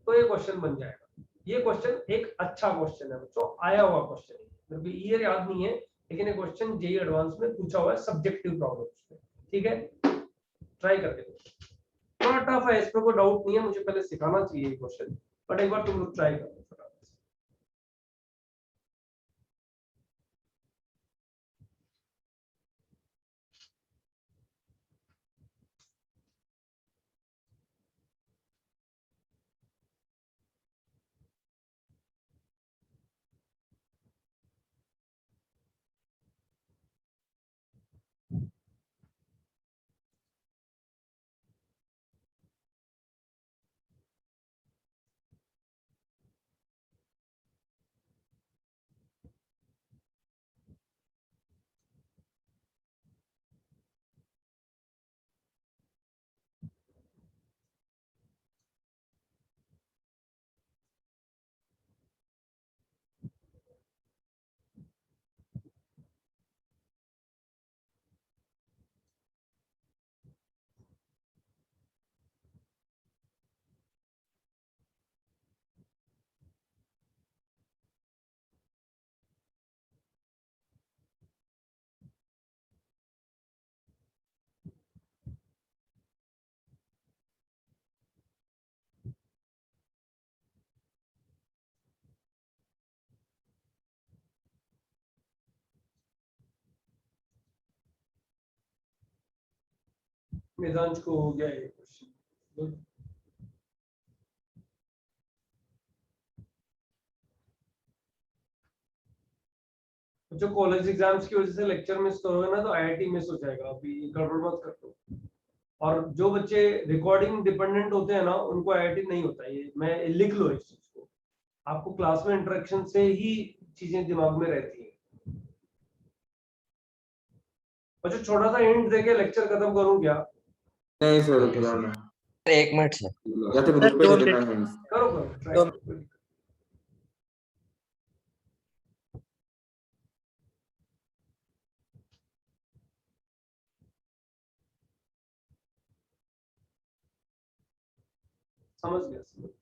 तो ये क्वेश्चन बन जाएगा। ये क्वेश्चन एक अच्छा क्वेश्चन है बच्चों, आया हुआ क्वेश्चन है, मेरे को ईयर याद नहीं है लेकिन ये क्वेश्चन जेईई एडवांस में पूछा हुआ है सब्जेक्टिव प्रॉब्लम्स में। ठीक है, ट्राई करके देखो। थोड़ा टफ है, इसमें कोई डाउट नहीं है, मुझे पहले सिखाना चाहिए ये क्वेश्चन, बट एक बार तुम लोग ट्राई करो। मिजांज को हो गया ये क्वेश्चन। जो कॉलेज एग्जाम्स की वजह से लेक्चर मिस करोगे ना तो आईआईटी मिस हो जाएगा, अभी गड़बड़ मत कर दो। और जो बच्चे रिकॉर्डिंग डिपेंडेंट होते हैं ना उनको आईआईटी नहीं होता, ये मैं लिख लो इस चीज को, आपको क्लास में इंटरेक्शन से ही चीजें दिमाग में रहती है। और जो छोटा सा हिंट देके लेक्चर खत्म करूं क्या? नहीं सर, रुकना ना, एक मिनट सर। या तो ग्रुप पे दे देना है। करो करो ट्राई करो। समझ गया समझ गया।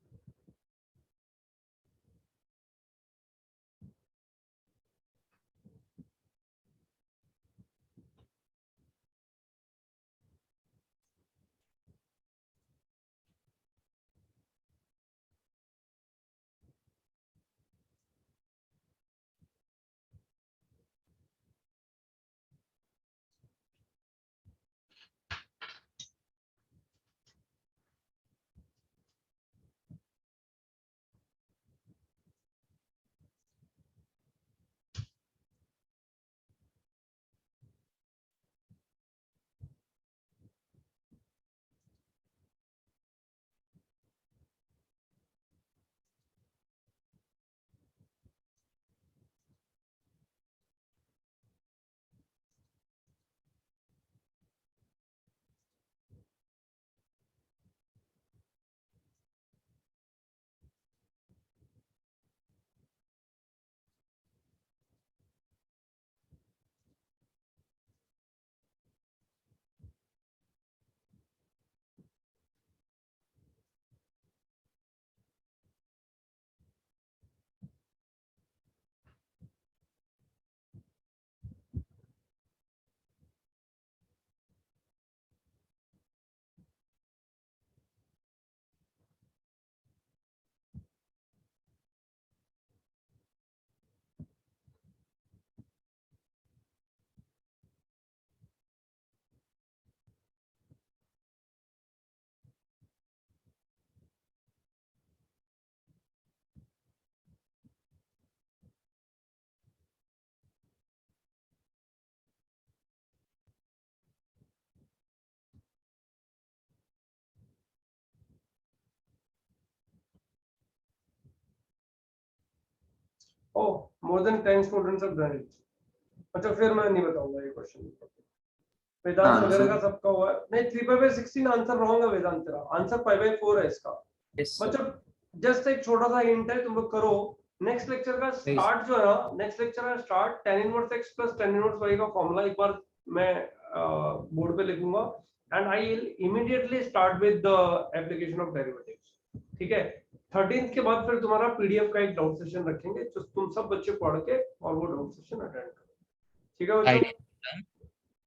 Oh, more than 10 students have done it. अच्छा फिर मैं नहीं बताऊंगा ये क्वेश्चन। वेदांत हाँ, वगैरह so- का सबका हुआ है। नहीं 3/16 आंसर रॉन्ग है वेदांत, तेरा आंसर 5/4 है इसका। बच्चों जस्ट एक छोटा सा हिंट है, तुम लोग करो। नेक्स्ट लेक्चर का स्टार्ट जो है ना, नेक्स्ट लेक्चर का start tan inverse x plus tan inverse y का फॉर्मूला एक बार मैं बोर्ड पे लिखूंगा and I will immediately start with the application of derivatives. ठीक है, 13th के बाद फिर तुम्हारा पीडीएफ का एक डाउट सेशन रखेंगे, तो तुम सब बच्चे पढ़ के और वो डाउट सेशन अटेंड करो। ठीक है बच्चों?